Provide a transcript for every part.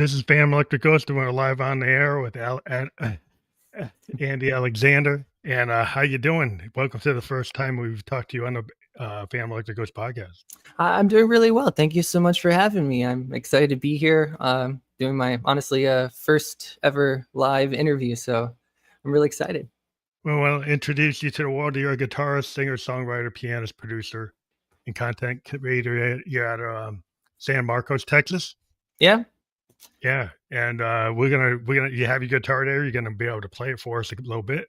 This is Pam Electric Ghost, and we're live on the air with Andy Alexander. And how you doing? Welcome to the first time we've talked to you on the Pam Electric Ghost podcast. I'm doing really well. Thank you so much for having me. I'm excited to be here, doing my honestly first ever live interview. So I'm really excited. Well, I'll introduce you to the world. You're a guitarist, singer, songwriter, pianist, producer, and content creator. You're at San Marcos, Texas. Yeah. Yeah, and we're gonna you have your guitar there. You're gonna be able to play it for us a little bit.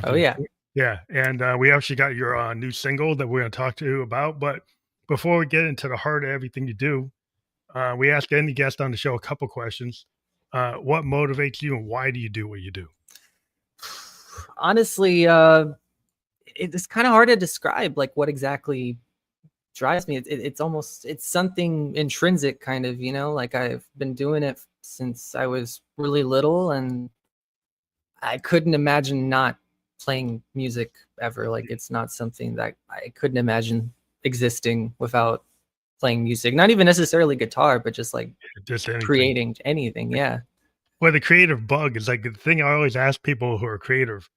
Oh yeah. Yeah, and we actually got your new single that we're gonna talk to you about. But before we get into the heart of everything you do, we ask any guest on the show a couple questions. What motivates you, and why do you do what you do? Honestly, it's kind of hard to describe like what exactly drives me. It's something intrinsic, kind of, like I've been doing it since I was really little, and I couldn't imagine not playing music ever. Like it's not something that I couldn't imagine existing without playing music. Not even necessarily guitar, but just like creating anything. Yeah. Well, the creative bug is like the thing I always ask people who are creative.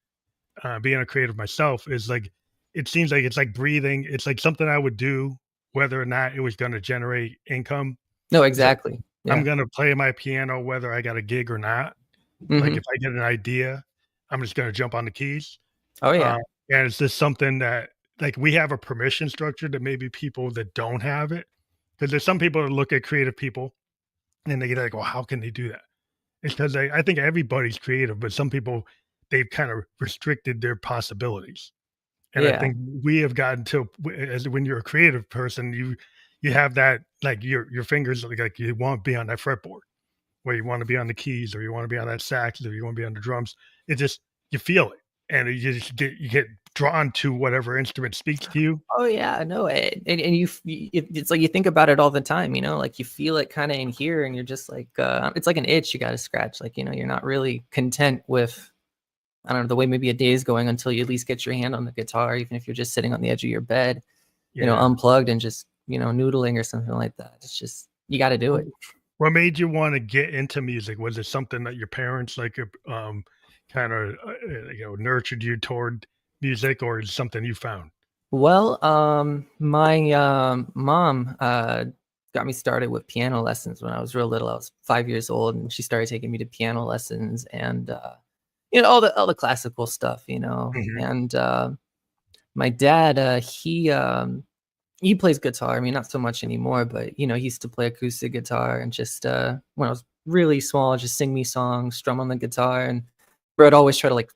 Being a creative myself is like, it seems like it's like breathing. It's like something I would do whether or not it was going to generate income. No, exactly. So yeah. I'm going to play my piano whether I got a gig or not. Mm-hmm. Like if I get an idea, I'm just going to jump on the keys. Oh yeah. And it's just something that like we have a permission structure that maybe people that don't have it, because there's some people that look at creative people and they get like, well, how can they do that? It's because I think everybody's creative, but some people, they've kind of restricted their possibilities. And I think we have gotten to, as when you're a creative person, you have that, like your fingers, like you want to be on that fretboard, where you want to be on the keys, or you want to be on that sax, or you want to be on the drums. It just, you feel it, and you just get drawn to whatever instrument speaks to you. Oh yeah, no, and it's like you think about it all the time, like you feel it kind of in here, and you're just like, it's like an itch you got to scratch. Like, you're not really content with, I don't know, the way maybe a day is going until you at least get your hand on the guitar, even if you're just sitting on the edge of your bed, unplugged and just, noodling or something like that. It's just, you got to do it. What made you want to get into music? Was it something that your parents kind of nurtured you toward music, or is it something you found? Well, my mom got me started with piano lessons when I was real little. I was 5 years old, and she started taking me to piano lessons, and all the classical stuff, Mm-hmm. And my dad, he plays guitar. I mean, not so much anymore, but he used to play acoustic guitar, and just when I was really small, just sing me songs, strum on the guitar. And Brett always try to, like,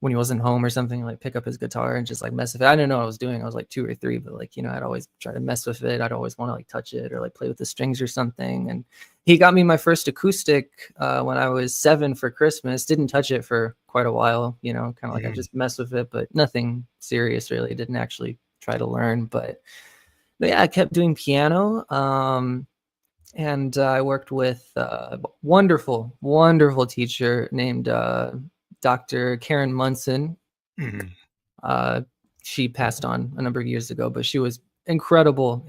when he wasn't home or something, like pick up his guitar and just like mess with it. I didn't know what I was doing. I was like 2 or 3, but like, I'd always try to mess with it. I'd always want to like touch it or like play with the strings or something. And he got me my first acoustic when I was 7 for Christmas. Didn't touch it for quite a while, kind of like I just messed with it, but nothing serious really. Didn't actually try to learn, but yeah, I kept doing piano. And I worked with a wonderful teacher named Dr. Karen Munson. Mm-hmm. She passed on a number of years ago, but she was incredible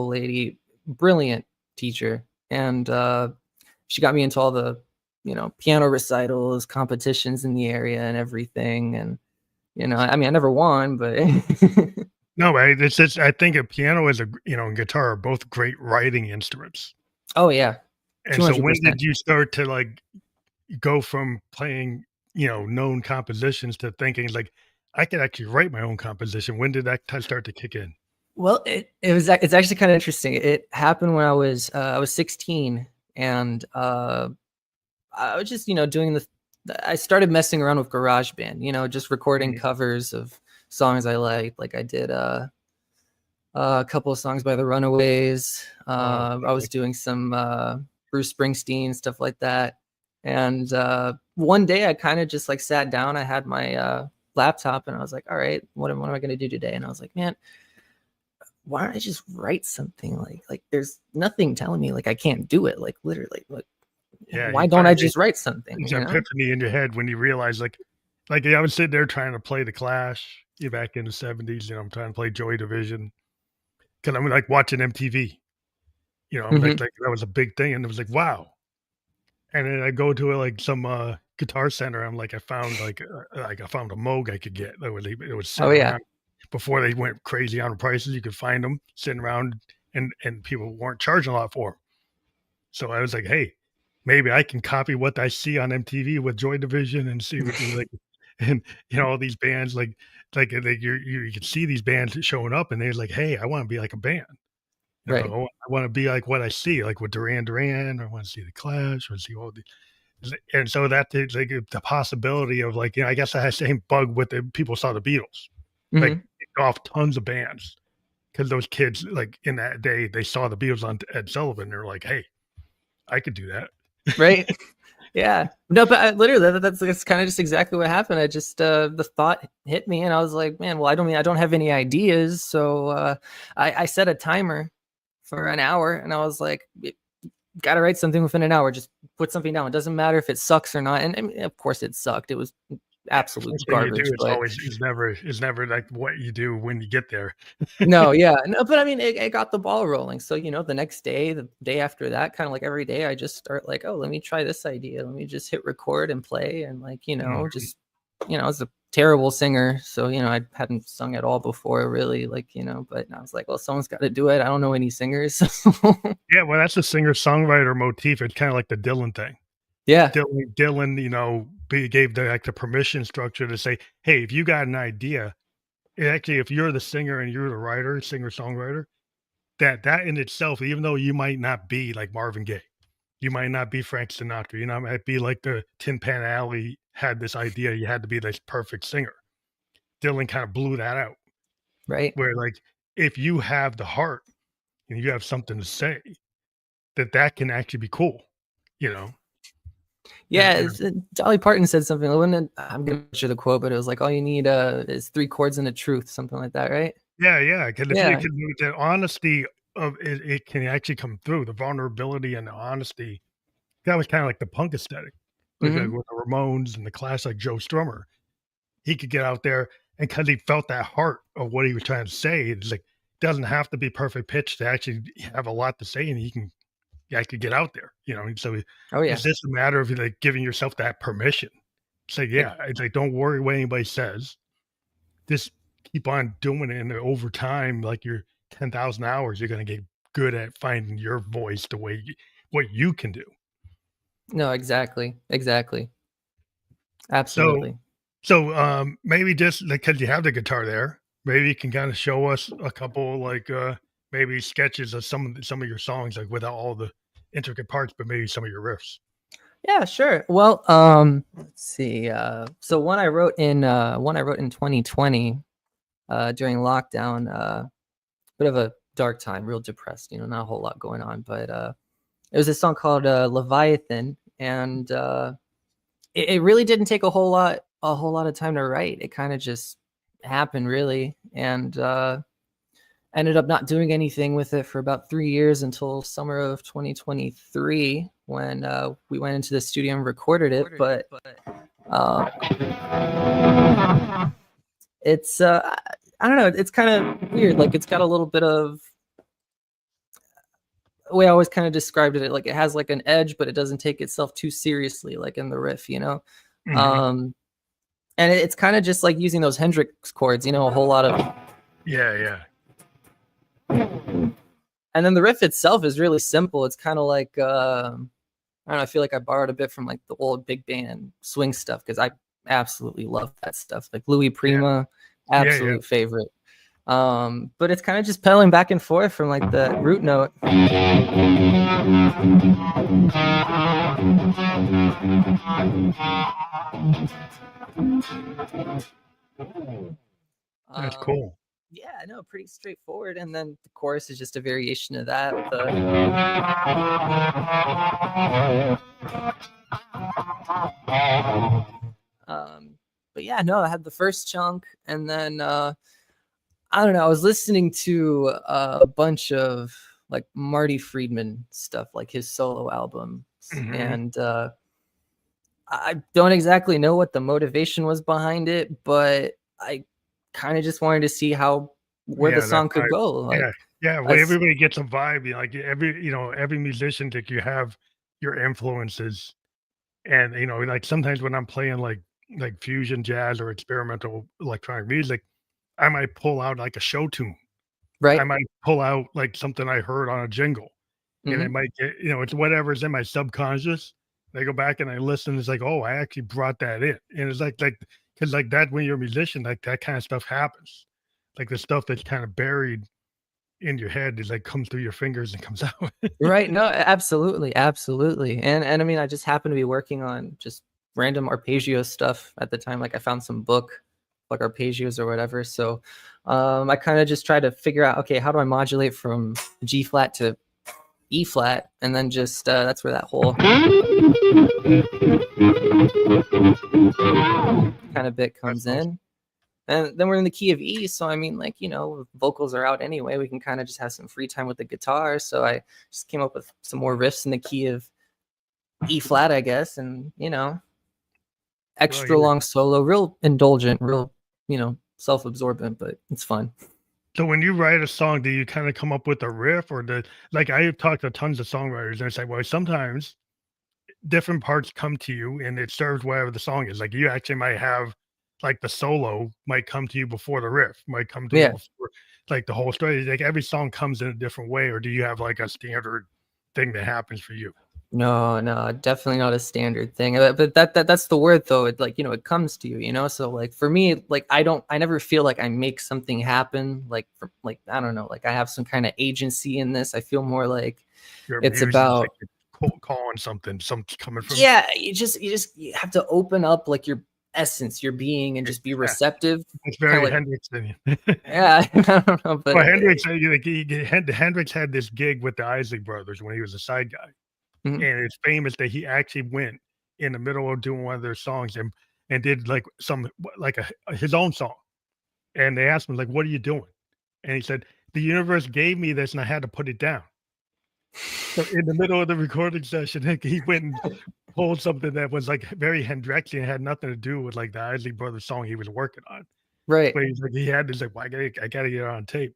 lady, brilliant teacher. And she got me into all the, piano recitals, competitions in the area and everything. And, I mean, I never won, but no, right. It's just, I think a piano and guitar are both great writing instruments. Oh yeah. 200%. And so when did you start to like go from playing, known compositions to thinking like, I could actually write my own composition? When did that start to kick in? Well, it's actually kind of interesting. It happened when I was 16, and I was just, doing I started messing around with GarageBand, just recording covers of songs I liked. Like I did a couple of songs by the Runaways. I was doing some Bruce Springsteen, stuff like that. And one day I kind of just like sat down. I had my laptop, and I was like, all right, what am I going to do today? And I was like, man, why don't I just write something? Like there's nothing telling me like I can't do it. Like literally, like, why don't I just write something? It's an epiphany in your head when you realize like I was sitting there trying to play the Clash back in the 70s. I'm trying to play Joy Division because I'm like watching MTV. Like that was a big thing, and it was like, wow. And then I go to like some guitar center. I'm like, I found like I found a Moog I could get. It was Oh sitting yeah. around before they went crazy on prices. You could find them sitting around, and people weren't charging a lot for them. So I was like, hey, maybe I can copy what I see on MTV with Joy Division and see what like, and all these bands you can see these bands showing up, and they're like, hey, I want to be like a band. Right. I want to be like what I see, like with Duran Duran, or I want to see the Clash, or see all the, and so that is like the possibility of like, I guess I had the same bug with the people saw the Beatles, like off tons of bands because those kids like in that day they saw the Beatles on Ed Sullivan. They're like, hey, I could do that. Right. Yeah. No, but literally that's kind of just exactly what happened. I just the thought hit me, and I was like, man, well, I don't have any ideas, so I set a timer for an hour, and I was like, got to write something within an hour. Just put something down. It doesn't matter if it sucks or not. And I mean, of course, it sucked. It was absolute First thing you garbage. do, But it's never like what you do when you get there. no, yeah, no, but I mean, it got the ball rolling. So the next day, the day after that, kind of like every day, I just start like, oh, let me try this idea. Let me just hit record and play, and like just I was a terrible singer, so I hadn't sung at all before, really, like But I was like, well, someone's got to do it. I don't know any singers. Yeah, well, that's the singer-songwriter motif. It's kinda like the Dylan thing. Yeah. Dylan, gave the permission structure to say, "Hey, if you got an idea," actually, if you're the singer and you're the writer, singer-songwriter, that in itself, even though you might not be like Marvin Gaye, you might not be Frank Sinatra, it might be like the Tin Pan Alley had this idea you had to be this perfect singer. Dylan kinda blew that out, Right. where, like, if you have the heart and you have something to say, that can actually be cool, you know? Yeah, Dolly Parton said something. I'm gonna butcher the quote, but it was like, all you need is 3 chords and a truth, something like that, right? Yeah, because Yeah. the honesty of it can actually come through, the vulnerability and the honesty. That was kinda like the punk aesthetic, like, with the Ramones and the Clash, like Joe Strummer. He could get out there, and because he felt that heart of what he was trying to say, it's like, doesn't have to be perfect pitch to actually have a lot to say, and he can actually get out there, and so Oh yeah. it's just a matter of, like, giving yourself that permission. Say, yeah, it's like, don't worry what anybody says. Just keep on doing it, and over time, like your 10,000 hours, you're gonna get good at finding your voice the way what you can do. No, exactly. So Absolutely. maybe just because you have the guitar there, maybe you can kinda show us a couple, like, maybe sketches of some of your songs, like, without all the intricate parts, but maybe some of your riffs. Yeah, sure. Well, let's see. So one I wrote in 2020, during lockdown, bit of a dark time, real depressed, not a whole lot going on, but it was a song called Leviathan, and it really didn't take a whole lot of time to write. It kind of just happened, really, and ended up not doing anything with it for about 3 years until summer of 2023 when we went into the studio and recorded it. But it's I don't know. It's kind of weird. Like it's got a little bit of the way I always kind of described it. Like it has like an edge, but it doesn't take itself too seriously, like in the riff, Mhm. And it's kind of just like using those Hendrix chords, a whole lot of. Yeah. And then the riff itself is really simple. It's kind of like I don't know. I feel like I borrowed a bit from like the old big band swing stuff because I absolutely love that stuff. Like Louis Prima, Yeah. absolute favorite. But it's kind of just pedaling back and forth from like the root note. That's cool. Yeah, no, pretty straightforward. And then the chorus is just a variation of that. But yeah, no, I had the first chunk, and then I don't know. I was listening to a bunch of like Marty Friedman stuff, like his solo albums, Mhm. and I don't exactly know what the motivation was behind it, but I kind of just wanted to see where the Yeah, that song could vibe. go. Like, Yeah. Yeah, well, Us everybody gets a vibe, like, every musician, like, you have your influences, and, like, sometimes when I'm playing, like, fusion jazz or experimental electronic music, I might pull out, like, a show tune. I right? might pull out, like, something I heard on a jingle, and it Mhm. might get it's whatever's in my subconscious. I go back and I listen, it's like, "Oh, I actually brought that in," and it's because like, that when you're a musician, like, that kinda stuff happens. Like, the stuff that's kinda buried in your head is, like, comes through your fingers and comes out. Right, no, absolutely, absolutely, and I mean, I just happened to be working on just random arpeggio stuff at the time, like, I found some book, like, arpeggios or whatever, so, I kinda just tried to figure out, "Okay, how do I modulate from G flat to E flat?" And then just, that's where that whole kinda bit That's comes awesome. in, and then we're in the key of E, so, I mean, like, vocals are out anyway, we can kinda just have some free time with the guitar, so I just came up with some more riffs in the key of E flat, I guess, and, Well, extra yeah. long solo, real indulgent, real, self-absorbent, but it's fun. So when you write a song, do you kinda come up with a riff or like, I've talked to tons of songwriters, and it's like, well, sometimes different parts come to you and it serves whatever the song is. Like, you actually might have like, the solo might come to you before the riff, might come to you Yeah. before, like, the whole story. Like, every song comes in a different way, or do you have, like, a standard thing that happens for you? No, no, definitely not a standard thing, but that's the word though, it like, it comes to you, so, like, for me, like, I never feel like I make something happen, like, like, I don't know, like, I have some kinda agency in this, I feel more like Your it's muse is like about you're calling something's coming from. yeah, you have to open up, like, your essence, your being, and just be Yeah, receptive, it's kinda very like Hendrixen. yeah, I don't know, but, Well, Hendrix, like, Hendrix had this gig with the Isley Brothers when he was a side guy, mhm. and it's famous that he actually went in the middle of doing one of their songs and did, like, like, his own song, and they asked him, like, "What are you doing?" And he said, "The universe gave me this, and I had to put it down." So, in the middle of the recording session, like, he went and pulled something that was, like, very Hendrixian, had nothing to do with, like, the Isley Brothers song he was working on, Right. but he's like, he had this, like, "Well, I gotta get it on tape."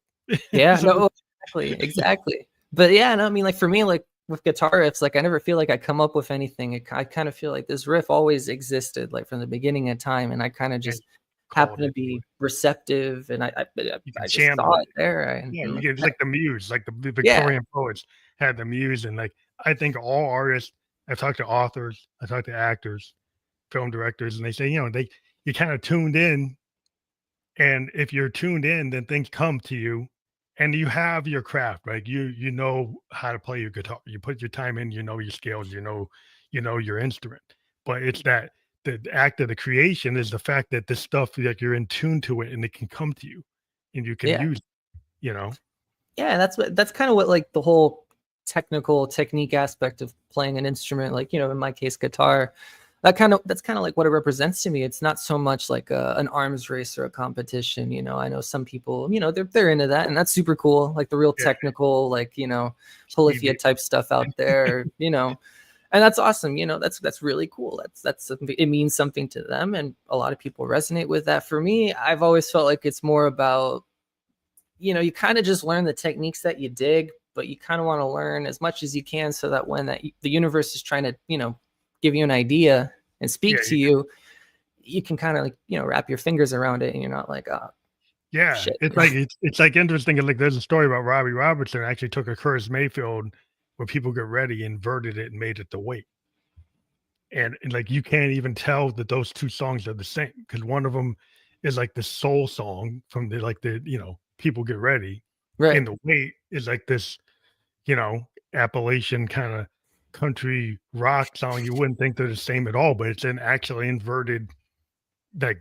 Yeah, So no, exactly, exactly. But yeah, no, I mean, like, for me, like, with guitar riffs, like, I never feel like I come up with anything. I kind of feel like this riff always existed, like, from the beginning of time, and I kinda and just called happen to it. be receptive, and You can I just channel saw it. it there, and Yeah, and you like get that like the muse, like the yeah, Victorian poets had the muse, and, like, I think all artists, I've talked to authors, I talked to actors, film directors, and they say, you kinda tuned in, and if you're tuned in, then things come to you, and you have your craft, right? You know how to play your guitar. You put your time in, you know your scales, you know your instrument. But it's that the act of the creation is the fact that this stuff that you're in tune to it and it can come to you and you can yeah. use it, you know? Yeah, that's kinda what, like, the whole technical technique aspect of playing an instrument, like, in my case, guitar, that's kinda like what it represents to me. It's not so much like an arms race or a competition, I know some people, they're into that, and that's super cool, like the real Yeah, technical, like, Stevie. polyphia type stuff out there, and that's awesome, that's really cool. That's something it means something to them, and a lot of people resonate with that. For me, I've always felt like it's more about you kind of just learn the techniques that you dig, but you kind of want to learn as much as you can so that when the universe is trying to, give you an idea and Yeah, speak to you, you can kind of like, wrap your fingers around it and you're not like, oh yeah. shit. It's like interesting. Like there's a story about Robbie Robertson actually took a Curtis Mayfield where people get ready, inverted it, and made it the weight. And like you can't even tell that those two songs are the same because one of them is like the soul song from the people get ready, Right. and the weight is like this Appalachian kind of country rock song. You wouldn't think they're the same at all, but it's an actually inverted like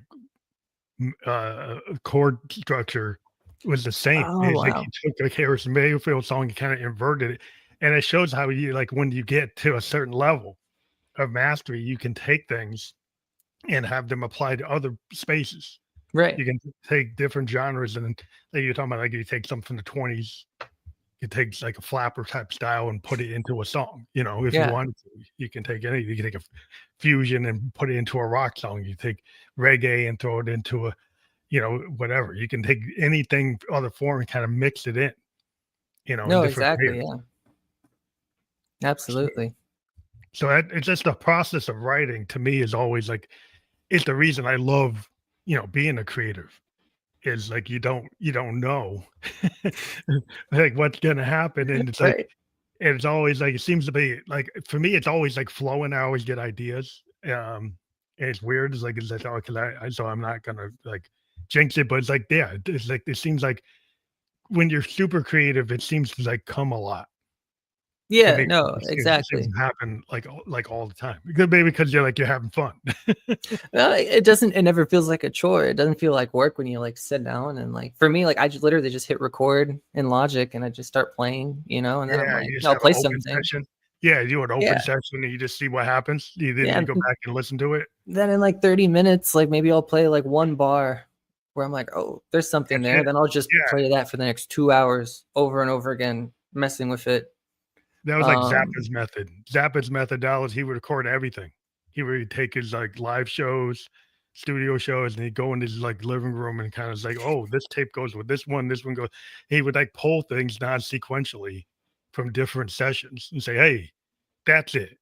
chord structure was the same. Oh It's like wow. he took a Harrison Mayfield song and kind of inverted it, and it shows how you like when you get to a certain level of mastery, you can take things and have them applied to other spaces. Right. You can take different genres, and like you're talking about, like you take something from the 20s, you take like a flapper type style and put it into a song. If you Yeah. wanted to, you can take any. You can take a fusion and put it into a rock song. You take reggae and throw it into a whatever. You can take anything, other form, and kind of mix it in. you know, in No, different exactly. creatives. Yeah, absolutely. So it's just the process of writing to me is always like it's the reason I love, you know, being a creative is like you don't know like what's gonna happen. And it's like Right. it's always like it seems to be like for me, it's always like flowing. I always get ideas. And it's weird. It's like oh, cause so I'm not gonna like jinx it, but it's like yeah, it's like it seems like when you're super creative, it seems to like come a lot. To Yeah. me, No, it seems exactly. to happen like all the time. It could be because you're having fun. No, it doesn't. It never feels like a chore. It doesn't feel like work when you like sit down and like. For me, like I just literally just hit record in Logic and I just start playing, and then I'm Yeah, like, you just I'll have an play open something. session. Yeah, you do an Yeah, open session and you just see what happens. Then yeah. you go back and listen to it. Then in like 30 minutes, like maybe I'll play like one bar where I'm like, oh, there's something That's there. it. Then I'll just Yeah, play that for the next 2 hours over and over again, messing with it. that was like Um, Zappa's method. Zappa's methodology, he would record everything. He would take his, like, live shows, studio shows, and he'd go in his, like, living room and kinda like, "Oh, this tape goes with this one goes." He would, like, pull things non-sequentially from different sessions and say, "Hey, that's it."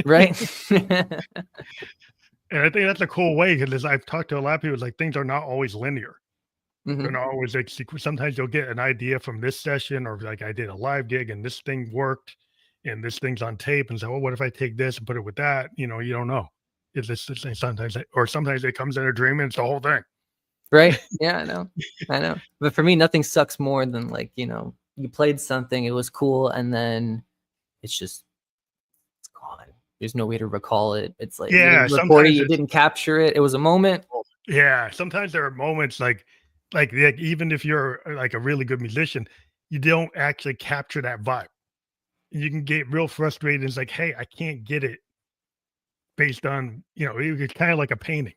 right. And I think that's a cool way because I've talked to a lot of people, it's like things are not always linear. They're Hmm. not always like sometimes you'll get an idea from this session or like I did a live gig and this thing worked and this thing's on tape and say, well, what if I take this and put it with that? You know, you don't know. It's just sometimes or sometimes it comes in a dream and it's the whole thing. Right. Yeah, I know. I know. But for me, nothing sucks more than like, you played something, it was cool, and then it's gone. There's no way to recall it. It's like you Yeah, didn't record it, sometimes you it's didn't capture it. It was a moment. yeah, sometimes there are moments like even if you're like a really good musician, you don't actually capture that vibe. You can get real frustrated. It's like, hey, I can't get it based on, it's kind of like a painting.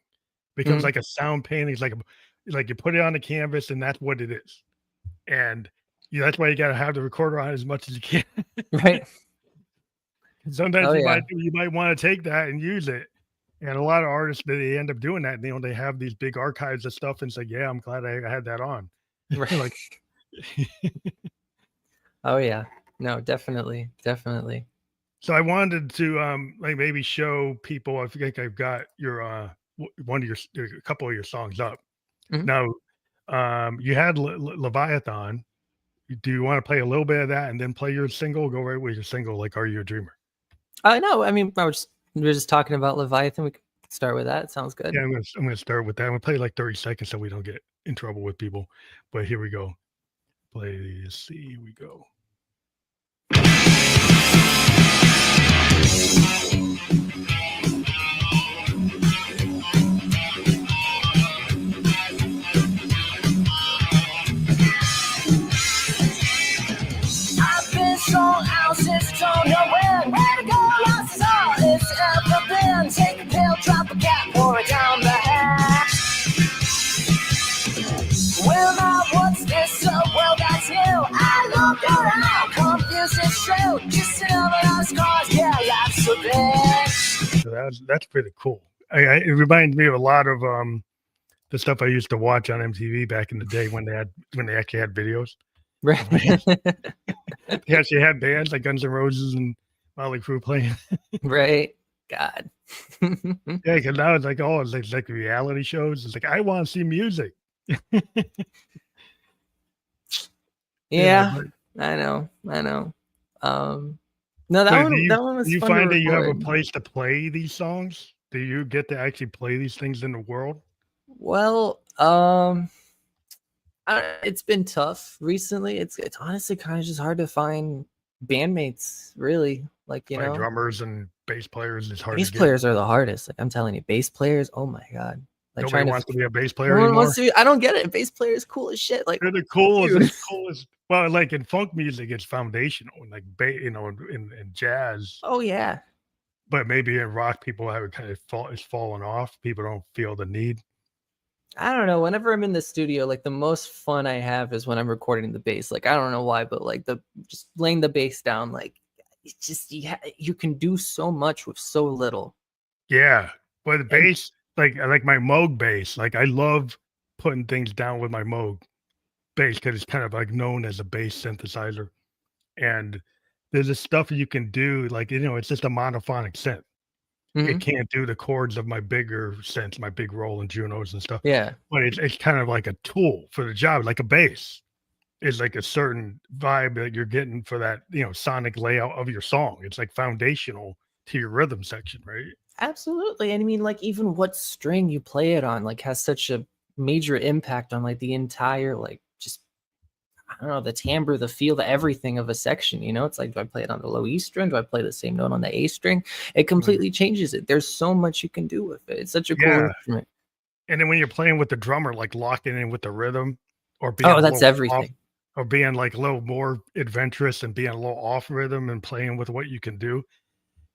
Becomes Mhm. like a sound painting. It's like you put it on the canvas and that's what it is. And that's why you gotta have the recorder on as much as you can. Right. Sometimes Oh yeah. you might wanna take that and use it. And a lot of artists, they end up doing that. They have these big archives of stuff and say, "Yeah, I'm glad I had that on." Right. Like Oh yeah. No, definitely. Definitely. so I wanted to, like, maybe show people I think I've got your, one of a couple of your songs up. Mhm. Now, you had Leviathan. Do you wanna play a little bit of that and then play your single? Go right with your single, like, "Are You a Dreamer?" No, I mean, we were just talking about Leviathan. We could start with that. Sounds good. Yeah, I'm gonna start with that. I'm gonna play, like, 30 seconds so we don't get in trouble with people, but here we go. Let's see, here we go. I've been sold out since don't know where to go. Lost is all it's ever been. Take a pill, drop a gap, pour it down the hatch. Well, now what's this? Well, that's new. I look around, confused it's true. Just another lost cause, yeah, that's a bitch. So that's pretty cool. It reminds me of a lot of, the stuff I used to watch on MTV back in the day when they actually had videos of bands. Right. They actually had bands like Guns N' Roses and Motley Crue playing. Right. God. Yeah, because now it's like, oh, it's like reality shows. It's like, I wanna see music. Yeah, Yeah, but I know. I know. Um, no, so that one do was you fun to find that you have a record. place to play these songs? Do you get to actually play these things in the world? Well, it's been tough recently. It's honestly kind of just hard to find bandmates, really. Like, Find drummers and bass players, it's hard to bass get. players are the hardest. Like I'm telling you, bass players, oh my God. Like Nobody trying to wants to be a bass no player one wants anymore. to I don't get it. Bass player is cool as shit. Like, They're the coolest dude. it's coolest well, like, in funk music, it's foundational, and, like, in jazz, Oh yeah. but maybe in rock, people have it kind of it's fallen off. People don't feel the need. I don't know. Whenever I'm in the studio, like the most fun I have is when I'm recording the bass. Like I don't know why, but like the just laying the bass down, like it's just you can do so much with so little. Yeah, but the And bass, like, I like my Moog bass, like, I love putting things down with my Moog bass because it's kind of, like, known as a bass synthesizer. and there's this stuff you can do, like, it's just a monophonic synth. It Mhm. can't do the chords of my bigger synths, my big Roland Junos and stuff, Yeah. but it's kind of like a tool for the job, like a bass is like a certain vibe that you're getting for that, sonic layout of your song. It's like foundational to your rhythm section, right? Absolutely. And I mean, like, even what string you play it on, like, has such a major impact on, like, the entire, like, just, I don't know, the timbre, the feel, the everything of a section. It's like, do I play it on the low E string? Do I play the same note on the A string? It Mhm. completely changes it. There's so much you can do with it. It's such a cool Yeah, instrument. and then when you're playing with the drummer, like, locking in with the rhythm or being Oh, a that's little off everything. or being, like, a little more adventurous and being a little off rhythm and playing with what you can do.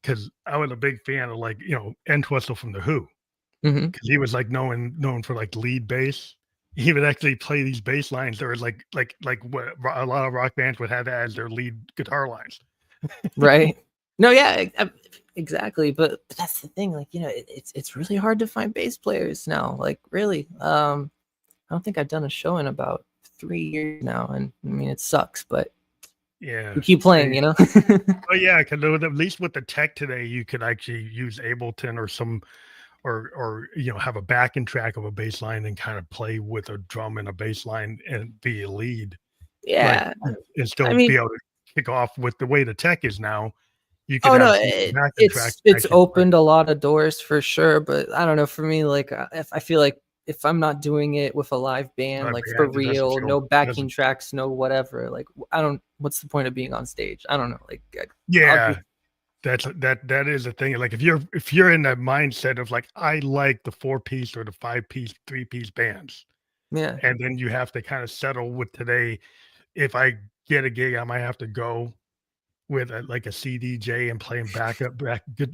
Because I was a big fan of, like, Entwistle from The Who. Hmm. 'Cause he was, like, known for, like, lead bass. He would actually play these bass lines that were like what a lot of rock bands would have as their lead guitar lines. Right. No, yeah, exactly. But that's the thing. Like, it's really hard to find bass players now. Like, really. I don't think I've done a show in about 3 years now, and I mean, it sucks, but Yeah. we keep playing, They you know? Oh, yeah, 'cause at least with the tech today, you could actually use Ableton or some or, have a backing track of a bass line and kinda play with a drum and a bass line and be a lead, like, Yeah. and I still mean, be able to kick off with the way the tech is now, you could oh no, have some backing tracks it's actually play. opened a lot of doors for sure, but I don't know, for me, like, if I feel like if I'm not doing it with a live band, Live like, for band, real, no it backing doesn't tracks, no whatever, like, I don't what's the point of being on stage? I don't know, like, I'll Yeah. just That is a thing, like, if you're in that mindset of, like, I like the 4-piece or the 5-piece, 3-piece bands, yeah. and then you have to kinda settle with today, if I get a gig, I might have to go with like a CDJ and playing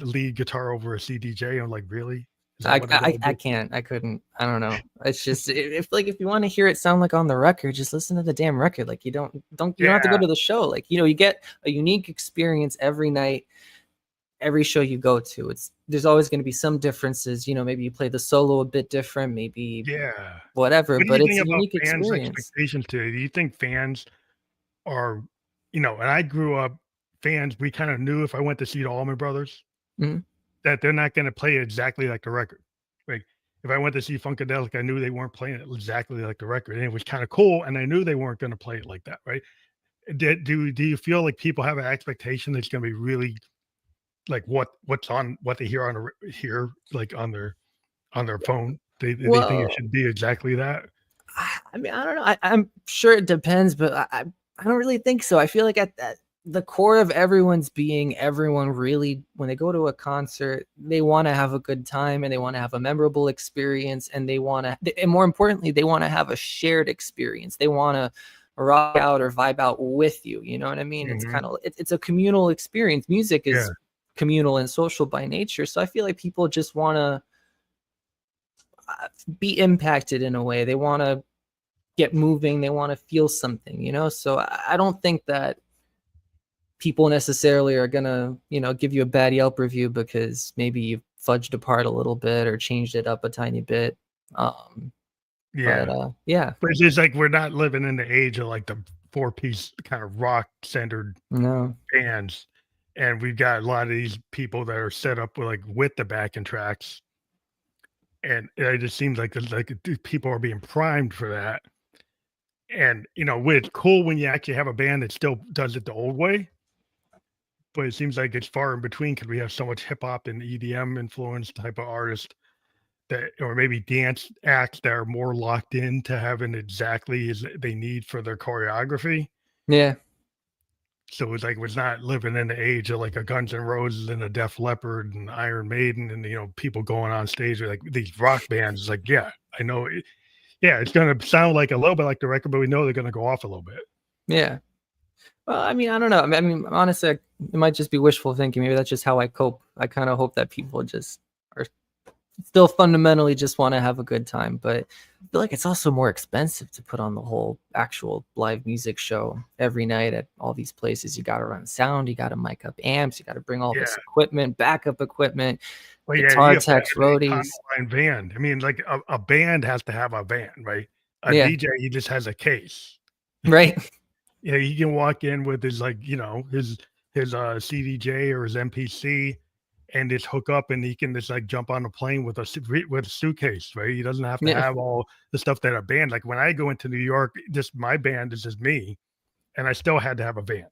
lead guitar over a CDJ. I'm like, "Really? Is that what I gotta I do?" can't. I couldn't. I don't know. It's just if you want to hear it sound like on the record, just listen to the damn record. Like, you don't have to go Yeah, to the show. Like, you get a unique experience every night, every show you go to. There's always going to be some differences. Maybe you play the solo a bit different, maybe yeah. whatever, What do you but it's think a about unique fans' experience. expectations today? Do you think fans are and I grew up fans, we kinda knew if I went to see the Allman Brothers Mhm. that they're not gonna play it exactly like the record. Like, if I went to see Funkadelic, I knew they weren't playing it exactly like the record, and it was kinda cool, and I knew they weren't gonna play it like that, right? Do you feel like people have an expectation that's gonna be really like what they hear on hear, like, on their phone? They think it Well, should be exactly that? I mean, I don't know. I'm sure it depends, but I don't really think so. I feel like at the core of everyone's being, everyone really, when they go to a concert, they want to have a good time and they want to have a memorable experience, and and more importantly, they want to have a shared experience. They want to rock out or vibe out with you. You know what I mean? It's Mhm. kind of it's a communal experience. Music Yeah. is communal and social by nature, so I feel like people just want to be impacted in a way. They want to get moving, they want to feel something, so I don't think that people necessarily are gonna give you a bad Yelp review because maybe you fudged apart a little bit or changed it up a tiny bit. um but Yeah. yeah. But it's just like we're not living in the age of, like, the four-piece kind of rock-centered No. bands, and we've got a lot of these people that are set up with, like, with the backing tracks, and it just seems like people are being primed for that, and, it's cool when you actually have a band that still does it the old way, but it seems like it's far in between because we have so much hip hop and EDM influenced type of artist that or maybe dance acts that are more locked in to having exactly as they need for their choreography. Yeah. So it's like was not living in the age of like a Guns N' Roses and a Def Leppard and Iron Maiden and people going on stage with like these rock bands. It's like, yeah, I know it. Yeah, it's gonna sound like a little bit like the record, but we know they're gonna go off a little bit. Yeah. Well, I mean, I don't know. I mean, honestly, it might just be wishful thinking. Maybe that's just how I cope. I kind of hope that people just are still fundamentally just want to have a good time, but I feel like it's also more expensive to put on the whole actual live music show every night at all these places. You got to run sound, you got to mic up amps, you got to bring all Yeah. this equipment, backup equipment, Well, yeah, you guitar have to techs, have an roadies. econoline band. I mean, like a band has to have a band, right? A Yeah, DJ, he just has a case. right. Yeah, he can walk in with his like, his CDJ or his MPC and just hook up and he can just like jump on a plane with with a suitcase, right? He doesn't have to Yeah. have all the stuff that a band like when I go into New York, just my band is just me and I still had to have a van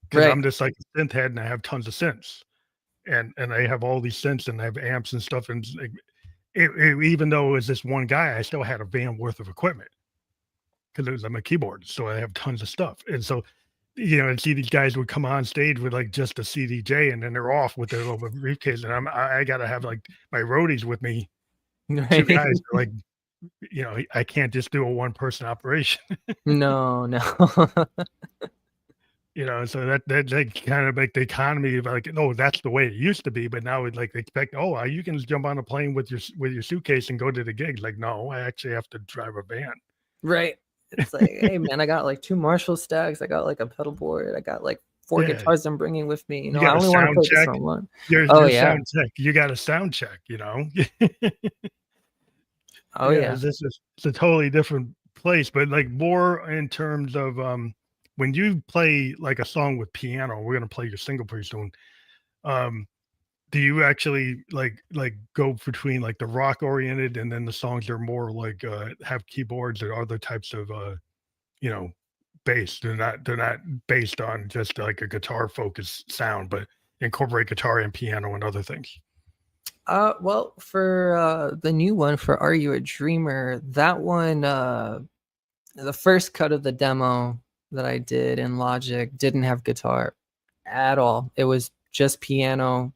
because Right. I'm just like a synth head and I have tons of synths and I have all these synths and I have amps and stuff and like, even though it was this one guy, I still had a van worth of equipment because I'm a keyboard, so I have tons of stuff. And so, and see these guys would come on stage with like just a CDJ, and then they're off with their little briefcase, and I got to have like my roadies with me, two Right. guys. Like, I can't just do a one person operation. No. So that like kind of like the economy of like, oh, that's the way it used to be, but now it's like they expect, oh, you can just jump on a plane with your suitcase and go to the gig. Like, no, I actually have to drive a van. Right. It's like, hey man, I got like 2 Marshall stacks. I got like a pedal board. I got like 4 Yeah. guitars I'm bringing with me. You I got a only want to sound play this check. one. Your Oh yeah. sound check. You got a sound check, Oh Yeah, yeah. it's a totally different place, but like more in terms of when you play like a song with piano, we're gonna play your single pretty soon. Um, do you actually like go between like the rock oriented and then the songs that are more like have keyboards or other types of you know bass? They're not based on just like a guitar focused sound, but incorporate guitar and piano and other things. Well, for the new one for Are You a Dreamer, that one, the first cut of the demo that I did in Logic didn't have guitar at all. It was just piano.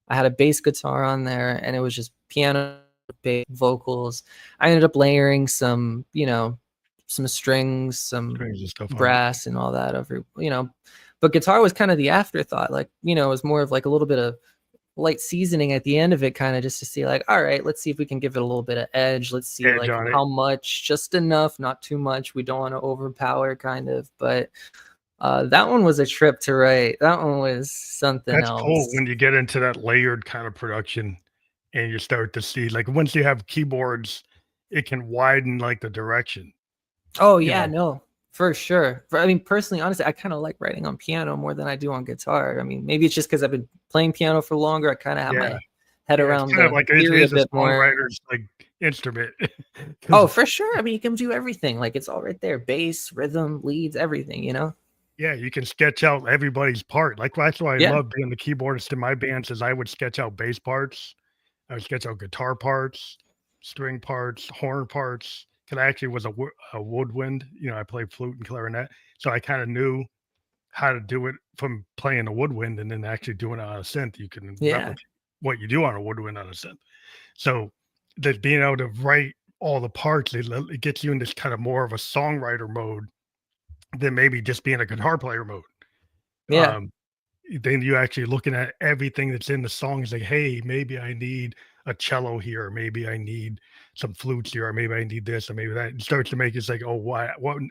I had a bass guitar on there, and it was just piano, bass, vocals. I ended up layering some, some strings, some Strings and stuff on it. brass, and all that over, But guitar was kind of the afterthought. Like, it was more of like a little bit of light seasoning at the end of it, kind of just to see like, all right, let's see if we can give it a little bit of edge. Let's see Edge like on it. how much, just enough, not too much. We don't want to overpower, kind of. But that one was a trip to write. That one was something That's else. cool when you get into that layered kind of production and you start to see like once you have keyboards, it can widen like the direction. Oh you yeah, know. no, for sure. I mean, personally, honestly, I kind of like writing on piano more than I do on guitar. I mean, maybe it's just because I've been playing piano for longer. I kind of have my head Yeah, around it's kind of the like theory a it's a bit more. songwriter's like instrument. Oh, for sure. I mean, you can do everything. Like it's all right there: bass, rhythm, leads, everything. Yeah, you can sketch out everybody's part. Like that's why I Yeah. love being the keyboardist in my bands is I would sketch out bass parts, I would sketch out guitar parts, string parts, horn parts. Because I actually was a woodwind. I played flute and clarinet, so I kind of knew how to do it from playing a woodwind and then actually doing it on a synth. You can replicate what you do on a woodwind on a synth. So that being able to write all the parts, it gets you in this kind of more of a songwriter mode than maybe just being a guitar player mode. Yeah. Then you actually looking at everything that's in the song is like, hey, maybe I need a cello here, or maybe I need some flutes here, or maybe I need this, or maybe that. It starts to make it's like, oh,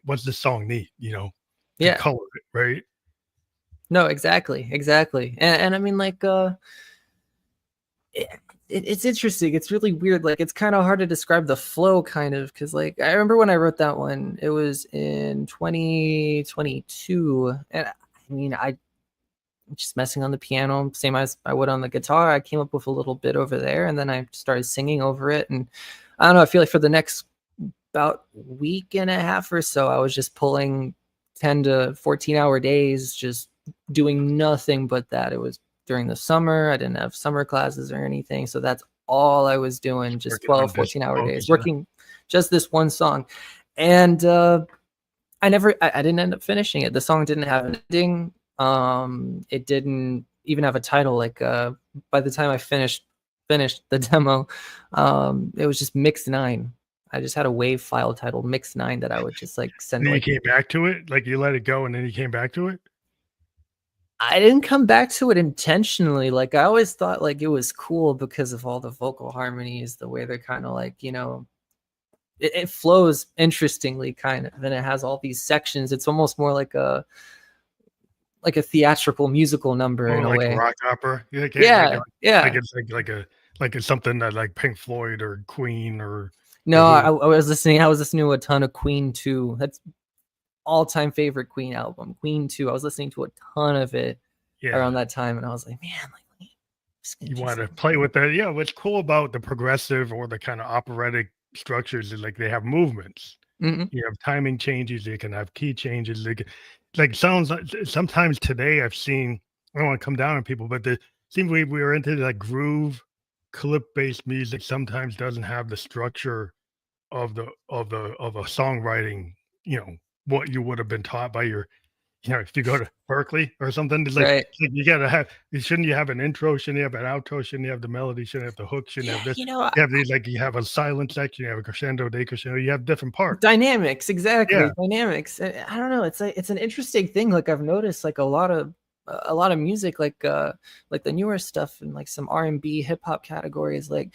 what's this song need? To color it, right? No, exactly. And I mean, like, it's interesting. It's really weird. Like, it's kind of hard to describe the flow, kind of, because like I remember when I wrote that one, it was in 2022, and I mean, I just messing on the piano, same as I would on the guitar. I came up with a little bit over there, and then I started singing over it. And I don't know. I feel like for the next about week and a half or so, I was just pulling 10 to 14-hour days, just doing nothing but that. It was during the summer. I didn't have summer classes or anything. So that's all I was doing, just 12, 14-hour days, working just this one song. And I didn't end up finishing it. The song didn't have an ending. It didn't even have a title. Like by the time I finished the demo, it was just Mix 9. I just had a WAV file titled Mix 9 that I would just like send. And then you came back to it, like you let it go, and then you came back to it. I didn't come back to it intentionally. Like I always thought like it was cool because of all the vocal harmonies, the way they're kind of like, it flows interestingly, kind of, and it has all these sections. It's almost more like a theatrical musical number in a like way. A rock opera. Yeah. Like it's like it's something that like Pink Floyd or Queen or. No, I was listening to a ton of Queen too. all-time favorite Queen album, Queen 2. I was listening to a ton of it around that time, and I was like, man, like you want to play with that. Yeah, what's cool about the progressive or the kind of operatic structures is like they have movements. Mm-hmm. You have timing changes. You can have key changes. Like sounds like sometimes today I've seen. I don't want to come down on people, but seems we were into like groove, clip based music. Sometimes doesn't have the structure of a songwriting. You know what you would have been taught by your. You know, if you go to Berkeley or something, it's like you gotta have. Shouldn't you have an intro? Shouldn't you have an outro? Shouldn't you have the melody? Shouldn't you have the hook? Shouldn't you have this? You know, you have these like you have a silent section. You have a crescendo, decrescendo. You have different parts. Dynamics, exactly. Yeah. Dynamics. I don't know. It's an interesting thing. Like I've noticed, like a lot of music, like the newer stuff and like some R&B, hip hop categories, like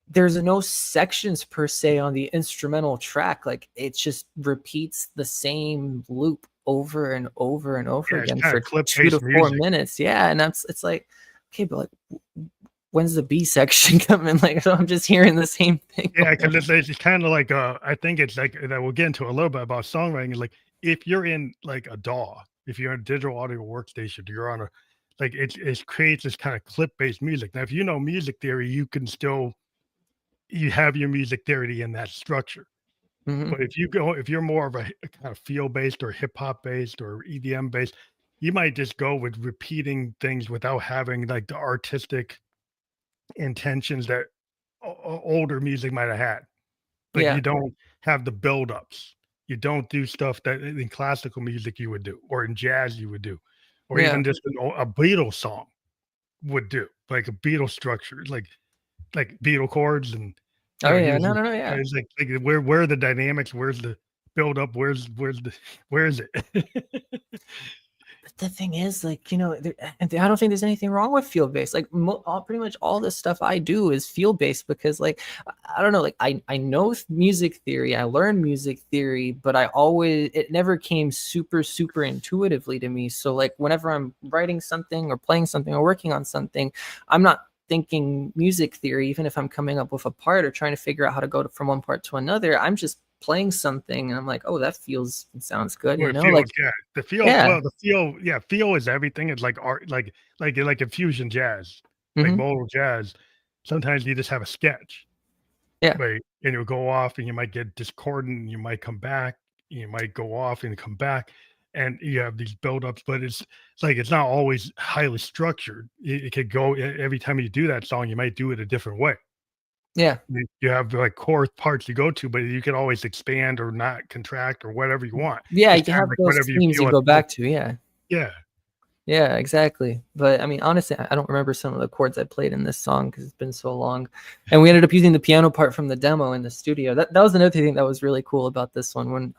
there's no sections per se on the instrumental track. Like it just repeats the same loop over and over and over again for 2 to 4 minutes. Yeah, and it's like, okay, but like when's the B section coming? Like I'm just hearing the same thing. Yeah, because it's kind of like I think it's like that. We'll get into a little bit about songwriting. Like if you're in like a DAW, if you're in a digital audio workstation, you're on a like it creates this kind of clip based music. Now, if you know music theory, you can still you have your music theory in that structure. Mm-hmm. But if you're more of a kind of feel based or hip hop based or EDM based, you might just go with repeating things without having like the artistic intentions that older music might have had. Like you don't have the buildups. You don't do stuff that in classical music you would do, or in jazz you would do, or even just a Beatles song would do, like a Beatles structure, like Beatle chords and. Oh yeah, no, yeah. It's like where are the dynamics? Where's the build up? Where is it? But the thing is, like, you know, I don't think there's anything wrong with field based. Like, pretty much all the stuff I do is field based because, like, I don't know, like, I know music theory, I learned music theory, but it never came super intuitively to me. So, like, whenever I'm writing something or playing something or working on something, I'm not thinking music theory, even if I'm coming up with a part or trying to figure out how to go from one part to another. I'm just playing something and I'm like, oh, that feels and sounds good. Well, you know, feels, like the feel. Well, feel is everything. It's like art, like in fusion jazz, like modal jazz. Sometimes you just have a sketch, right? And you'll go off, and you might get discordant. And you might come back. You might go off and come back, and you have these buildups. But it's like it's not always highly structured. It could go every time you do that song. You might do it a different way. Yeah, you have like core parts you go to, but you can always expand or not contract or whatever you want. Yeah, you can have those themes you go back to. Yeah, exactly. But I mean, honestly, I don't remember some of the chords I played in this song because it's been so long. And we ended up using the piano part from the demo in the studio. That was another thing that was really cool about this one. When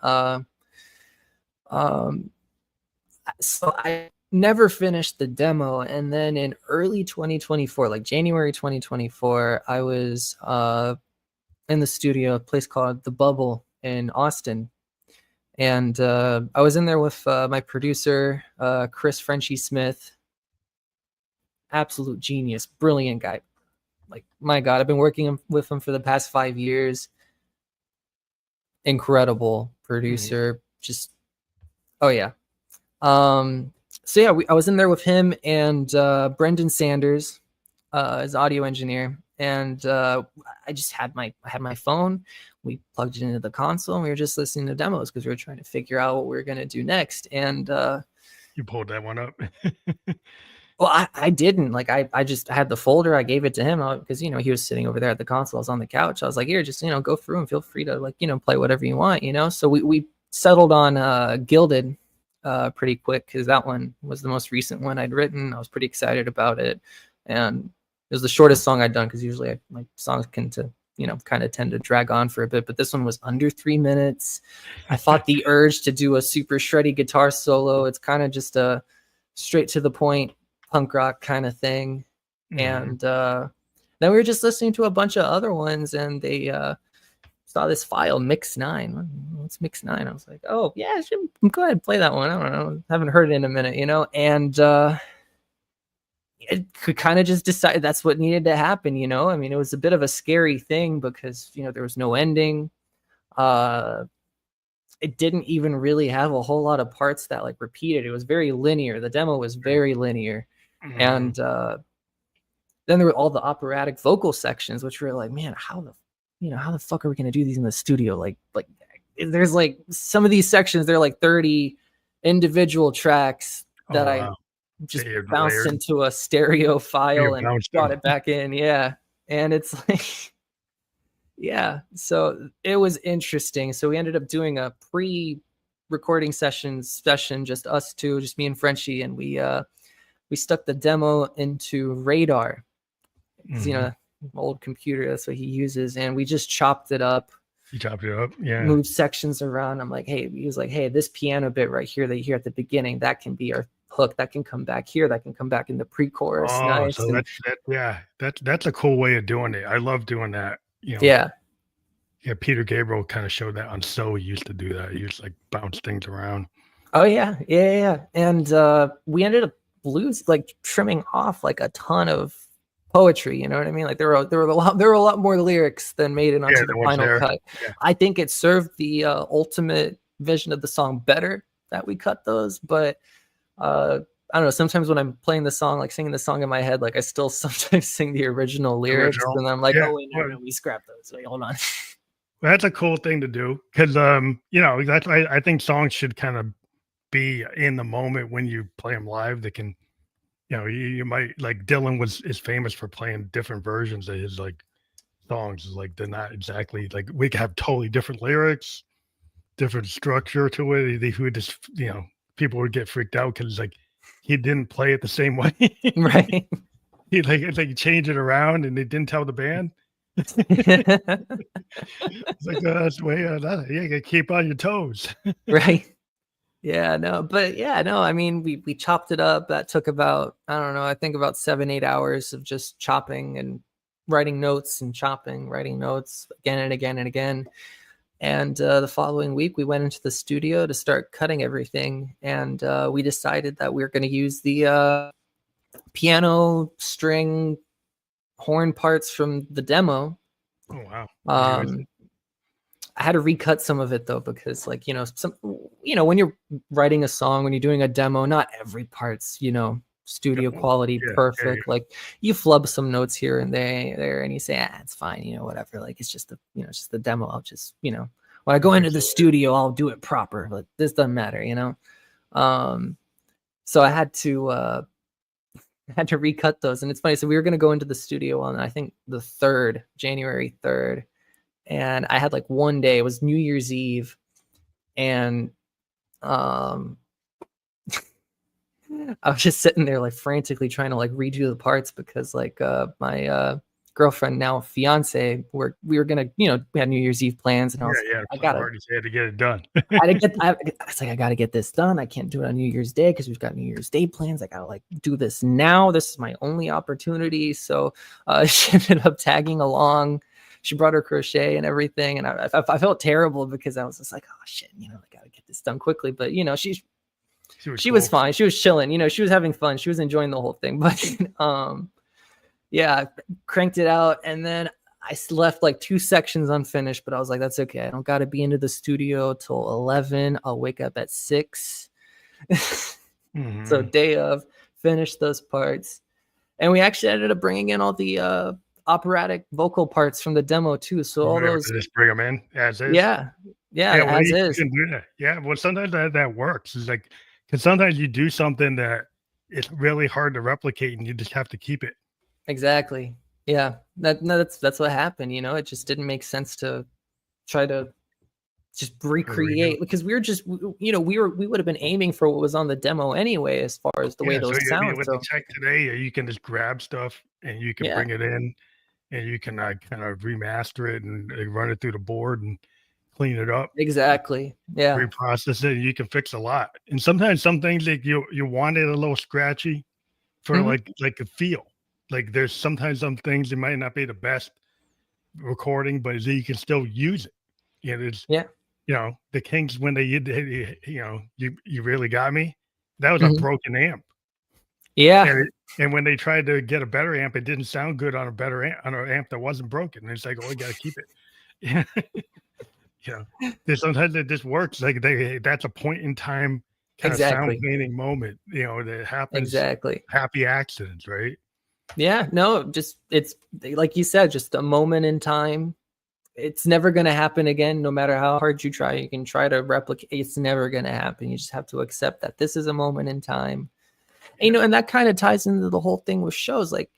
so I never finished the demo, and then in early 2024, like January 2024, I was in the studio, a place called The Bubble in Austin, and I was in there with my producer, Chris Frenchie Smith. Absolute genius, brilliant guy. Like, my God, I've been working with him for the past 5 years. Incredible producer. Just, oh yeah. So yeah, I was in there with him and Brendan Sanders, as audio engineer, and I just had my phone. We plugged it into the console, and we were just listening to demos because we were trying to figure out what we were gonna do next. And you pulled that one up. Well, I didn't. Like, I just had the folder. I gave it to him because, you know, he was sitting over there at the console. I was on the couch. I was like, here, just, you know, go through and feel free to, like, you know, play whatever you want, you know. So we settled on Gilded pretty quick because that one was the most recent one I'd written. I was pretty excited about it, and it was the shortest song I'd done because usually my songs kind of tend to drag on for a bit, but this one was under 3 minutes. I fought the urge to do a super shreddy guitar solo. It's kind of just a straight to the point punk rock kind of thing. And then we were just listening to a bunch of other ones, and they saw this file, Mix 9. What's Mix 9? I was like, oh yeah, go ahead and play that one. I don't know, haven't heard it in a minute, you know. And it could kind of just decide that's what needed to happen, you know. I mean, it was a bit of a scary thing because, you know, there was no ending, it didn't even really have a whole lot of parts that like repeated. It was very linear. The demo was very linear. And then there were all the operatic vocal sections, which were like, man, how the fuck are we gonna do these in the studio? Like there's like some of these sections, they're like 30 individual tracks that I just bounced into a stereo file and got it back in. Yeah. And it's like, yeah. So it was interesting. So we ended up doing a pre-recording session, just us two, just me and Frenchie, and we stuck the demo into Radar. You know, old computer, that's what he uses, and we just chopped it up. You chopped it up, yeah. Moved sections around. I'm like, hey, he was like, hey, this piano bit right here that you hear at the beginning, that can be our hook. That can come back here. That can come back in the pre-chorus. Oh, nice. so that's a cool way of doing it. I love doing that. You know, yeah. Peter Gabriel kind of showed that on So. He used to do that. He used to like bounce things around. Oh yeah. And we ended up trimming off like a ton of poetry, you know what I mean? Like there were a lot more lyrics than made it onto the final cut. Yeah. I think it served the ultimate vision of the song better that we cut those, but I don't know, sometimes when I'm playing the song, like singing the song in my head, like I still sometimes sing the original lyrics and I'm like, oh wait, no, we scrapped those. Wait, hold on. That's a cool thing to do because you know, that's I think songs should kind of be in the moment when you play them live. They can, you know, you might, like Dylan is famous for playing different versions of his like songs. Like they're not exactly like, we could have totally different lyrics, different structure to it. They would just, you know, people would get freaked out because like he didn't play it the same way. Right. He like change it around and they didn't tell the band. It's like that's the way you gotta keep on your toes. Right. Yeah, no, but yeah, no, I mean, we chopped it up. That took about, I don't know, I think about 7-8 hours of just chopping and writing notes and chopping, writing notes again and again and again. And the following week, we went into the studio to start cutting everything. And we decided that we were going to use the piano, string, horn parts from the demo. Oh, wow. I had to recut some of it though, because like, you know, when you're writing a song, when you're doing a demo, not every part's, you know, studio quality perfect. Like you flub some notes here and there and you say, it's fine, you know, whatever. Like it's just it's just the demo. I'll just, you know, when I go into the studio, I'll do it proper. Like this doesn't matter, you know? So I had to recut those. And it's funny. So we were going to go into the studio on, I think January 3rd. And I had like one day, it was New Year's Eve, and I was just sitting there like frantically trying to like redo the parts because like my girlfriend, now fiance, we were gonna, you know, we had New Year's Eve plans, and I had to get it done. I was like, I gotta get this done. I can't do it on New Year's Day because we've got New Year's Day plans. I gotta like do this now. This is my only opportunity. So she ended up tagging along. She brought her crochet and everything. And I felt terrible because I was just like, oh shit, you know, I got to get this done quickly. But, you know, she was fine. She was chilling, you know, she was having fun. She was enjoying the whole thing. But yeah, I cranked it out. And then I left like 2 sections unfinished, but I was like, that's okay. I don't got to be into the studio till 11. I'll wake up at 6. So day of, finish those parts. And we actually ended up bringing in all the operatic vocal parts from the demo too, so all those just bring them in as is. Yeah, as is. Yeah, well, sometimes that works. It's like, because sometimes you do something that it's really hard to replicate, and you just have to keep it. Exactly. Yeah, that's what happened. You know, it just didn't make sense to try to just recreate because we were just, you know, we would have been aiming for what was on the demo anyway, as far as the way those sound. With the tech today, you can just grab stuff and you can bring it in. And you can kind of remaster it and run it through the board and clean it up. Exactly. Yeah. Reprocess it. And you can fix a lot. And sometimes some things like you want it a little scratchy for like a feel. Like there's sometimes some things it might not be the best recording, but you can still use it. You know, you know, the Kings, when they, you know, you really got me. That was a broken amp. Yeah. And when they tried to get a better amp, it didn't sound good on a better amp, on an amp that wasn't broken. And it's like, oh, we got to keep it. Yeah. Sometimes it just works. Like that's a point in time kind of sound Exactly. painting moment, that happens, Exactly. happy accidents, right? Yeah, no, just it's like you said, just a moment in time. It's never going to happen again, no matter how hard you try. You can try to replicate, it's never going to happen. You just have to accept that this is a moment in time. And, and that kind of ties into the whole thing with shows. Like,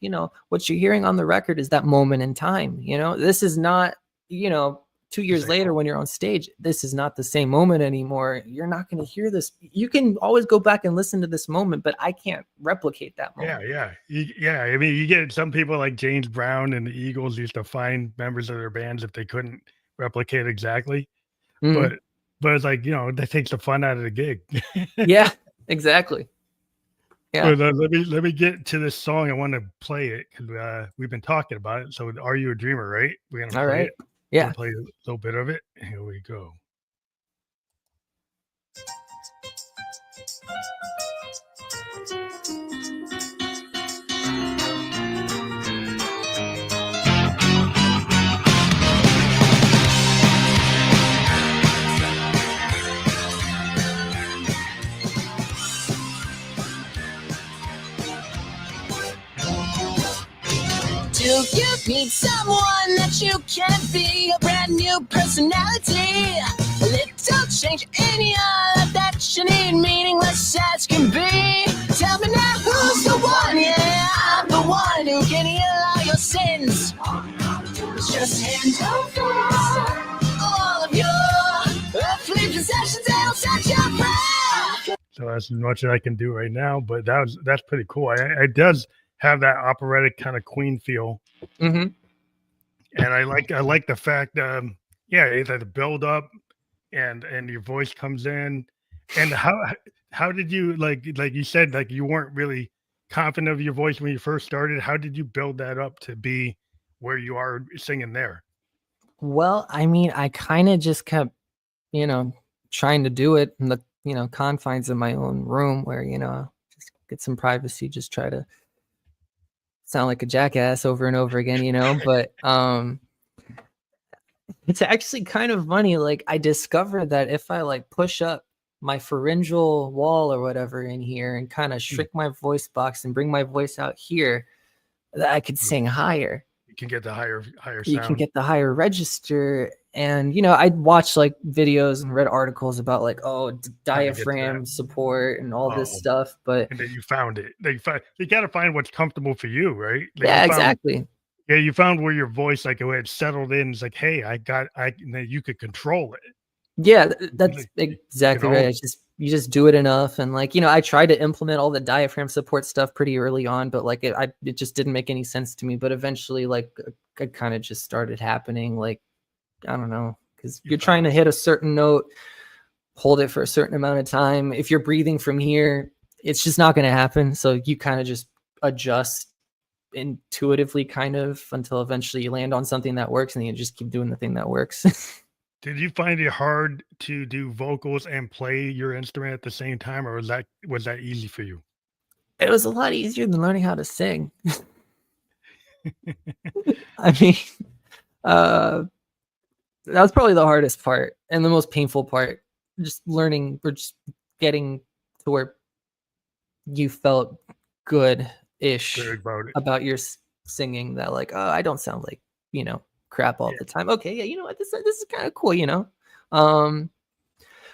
what you're hearing on the record is that moment in time. This is not, 2 years later when you're on stage, this is not the same moment anymore. You're not going to hear this. You can always go back and listen to this moment, but I can't replicate that moment. Yeah. I mean, you get some people like James Brown and the Eagles used to find members of their bands if they couldn't replicate exactly. Mhm. But it's like, that takes the fun out of the gig. Yeah, exactly. Yeah. But let me get to this song. I want to play it because we've been talking about it. So, Are You a Dreamer? Right? We're gonna All play right. it. Yeah. We'll play a little bit of it. Here we go. Do you need someone that you can be? A brand new personality, a little change in your life that you need, meaningless as can be. Tell me now, who's the one? Yeah, I'm the one who can heal all your sins. Just hand over all of your earthly possessions and I'll set you free. So that's as much as I can do right now. But that's pretty cool. It does have that operatic kind of Queen feel. Mm-hmm. And I like the fact, that the build up and your voice comes in. And how did you like you said, like you weren't really confident of your voice when you first started? How did you build that up to be where you are singing there? Well, I mean, I kind of just kept, trying to do it in the, confines of my own room where, just get some privacy, just try to sound like a jackass over and over again, but it's actually kind of funny. Like I discovered that if I like push up my pharyngeal wall or whatever in here and kind of shrink my voice box and bring my voice out here, that I could sing higher. You can get the higher sound. You can get the higher register. And, I'd watch like videos and read articles about like, diaphragm support and all this stuff. But and then you found it. You got to find what's comfortable for you, right? Like yeah, exactly. Yeah, you found where your voice, like, it settled in. It's like, hey, you could control it. Yeah, that's exactly right. You just do it enough, and like I tried to implement all the diaphragm support stuff pretty early on, but like it just didn't make any sense to me. But eventually, like it kind of just started happening. Like I don't know, because you're trying to hit a certain note, hold it for a certain amount of time. If you're breathing from here, it's just not going to happen. So you kind of just adjust intuitively, kind of, until eventually you land on something that works, and then you just keep doing the thing that works. Did you find it hard to do vocals and play your instrument at the same time, or was that easy for you? It was a lot easier than learning how to sing. I mean, that was probably the hardest part and the most painful part. Just learning or just getting to where you felt good-ish about your singing, that like, I don't sound like, crap all the time. Okay, yeah, you know what, this is kind of cool,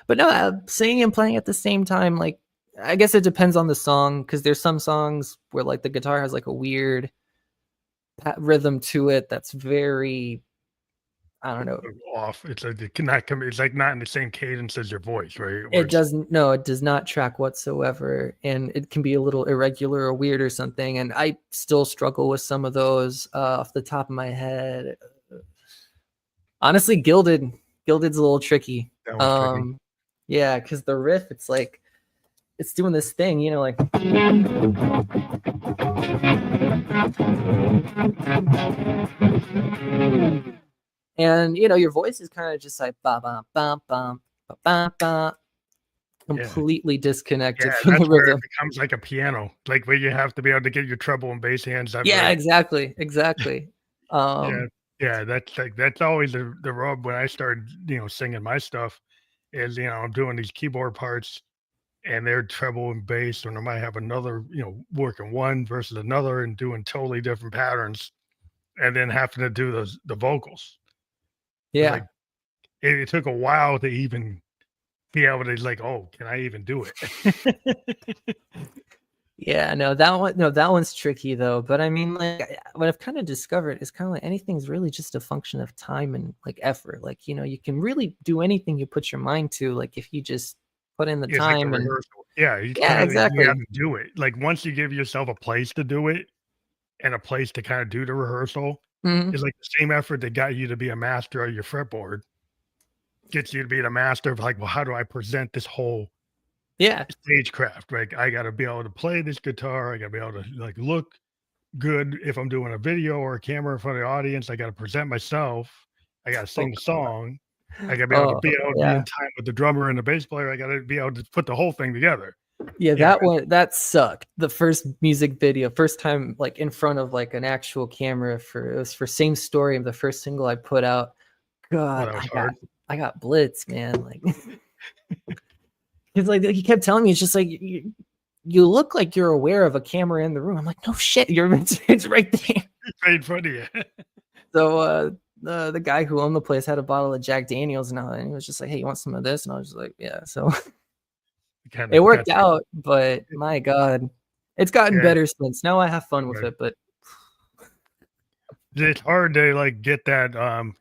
but no, singing and playing at the same time, like I guess it depends on the song, because there's some songs where like the guitar has like a weird rhythm to it that's very, I don't know, off. It's like it cannot come. It's like not in the same cadence as your voice, right? It doesn't. No, it does not track whatsoever, and it can be a little irregular or weird or something. And I still struggle with some of those off the top of my head. Honestly, Gilded's a little tricky. Tricky. Yeah, because the riff, it's like it's doing this thing, like. And your voice is kind of just like ba ba ba ba ba ba ba, completely disconnected from the rhythm. It becomes like a piano, like where you have to be able to get your treble and bass hands. Yeah, exactly. Yeah, Yeah, that's always the rub when I started, singing my stuff is, I'm doing these keyboard parts and they're treble and bass, and I might have another, working one versus another and doing totally different patterns, and then having to do the vocals. It's Yeah. like it took a while to even be able to like, oh, can I even do it? Yeah, that one's tricky though. But I mean, like, what I've kind of discovered is kind of like anything's really just a function of time and like effort. Like, you can really do anything you put your mind to. Like if you just put in the It's like the time and rehearsal. Yeah, yeah, you exactly. have to do it. Like once you give yourself a place to do it and a place to kind of do the rehearsal, Mhm. it's like the same effort that got you to be a master of your fretboard gets you to be the master of like, well, how do I present this whole Yeah. stagecraft? Right? I got to be able to play this guitar. I got to be able to like look good if I'm doing a video or a camera in front of the audience. I got to present myself. I got to Oh, sing the song. I got to be able to oh, be able to be yeah. in time with the drummer and the bass player. I got to be able to put the whole thing together. Yeah, You know, that sucked. The first music video, first time like in front of like an actual camera it was for Same Story, the first single I put out. well, God, that was hard. I got blitz, man. Like it's like he kept telling me it's just like you look like you're aware of a camera in the room. I'm like, no shit, it's right there. Right in front of you. So the guy who owned the place had a bottle of Jack Daniels and he was just like, hey, you want some of this? And I was just like, yeah. So Kind it of worked got out, but my God, it's gotten yeah. better since. Now I have fun with Right. it, but It's hard to like get that.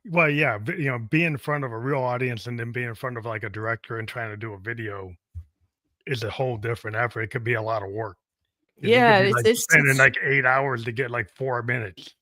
Well, yeah, be in front of a real audience and then be in front of like a director and trying to do a video is a whole different effort. It could be a lot of work because you could yeah, be it's like it's spending it's like 8 hours to get like 4 minutes.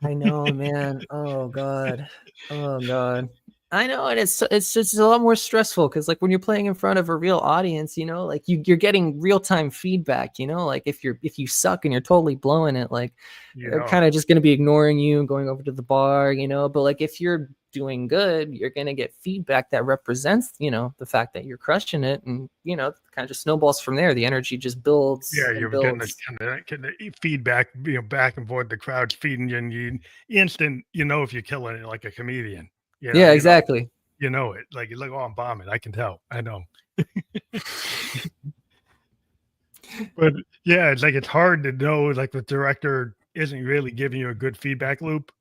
I know, man. Oh God. Oh God. I know, and it's just a lot more stressful because like when you're playing in front of a real audience, like you're getting real time feedback. Like if you suck and you're totally blowing it, like You they're know, kind of just gonna be ignoring you and going over to the bar. But like if you're doing good, you're gonna get feedback that represents the fact that you're crushing it, and kind of just snowballs from there. The energy just builds yeah, and you're getting builds. kind of feedback, back and forth. The crowd's feeding you, and you instant, if you're killing it like a comedian. Yeah, exactly. You know it. Like you're like, oh, I'm bombing. I can tell. I know. But yeah, it's like it's hard to know. Like the director isn't really giving you a good feedback loop.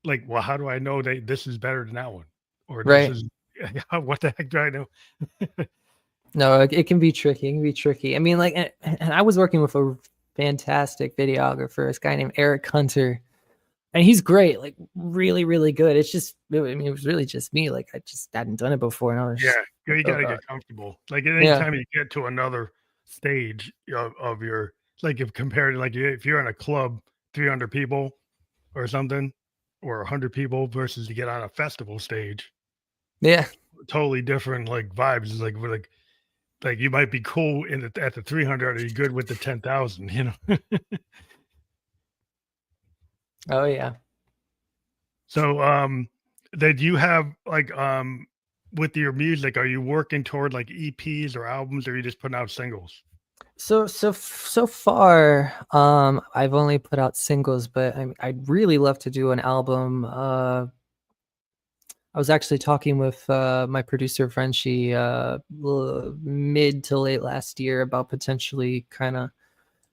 Like, well, how do I know that this is better than that one, or this Right. is what the heck do I know? No, it can be tricky. It can be tricky. I mean, like, and I was working with a fantastic videographer, this guy named Eric Hunter, and he's great, like really, really good. It's just, I mean, it was really just me. Like, I just hadn't done it before, and I was Yeah, just, you oh got to God. get comfortable. Like Yeah, anytime you get to another stage of your, like if compared to like if you're in a club, 300 people or something, or 100 people versus you get on a festival stage, yeah. totally different like vibes. It's like we're like you might be cool at the 300, are you good with the 10,000? Oh yeah. So, did you have like with your music, are you working toward like EPs or albums, or are you just putting out singles? So far, I've only put out singles, but I'd really love to do an album. I was actually talking with my producer friend, mid to late last year about potentially kind of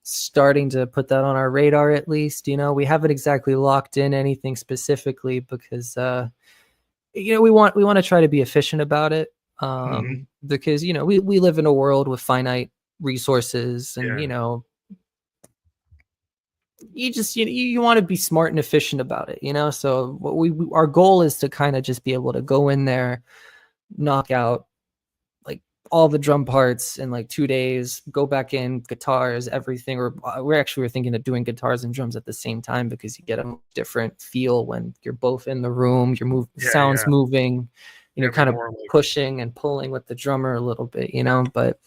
starting to put that on our radar at least. We haven't exactly locked in anything specifically because we want to try to be efficient about it. Mhm. Because we live in a world with finite resources, and Yeah, you just you want to be smart and efficient about it. So what our goal is to kind of just be able to go in there, knock out like all the drum parts in like 2 days, go back in guitars, everything. Or we're thinking of doing guitars and drums at the same time because you get a different feel when you're both in the room, sounds yeah. moving, and you're Every kind of more like pushing and pulling with the drummer a little bit. But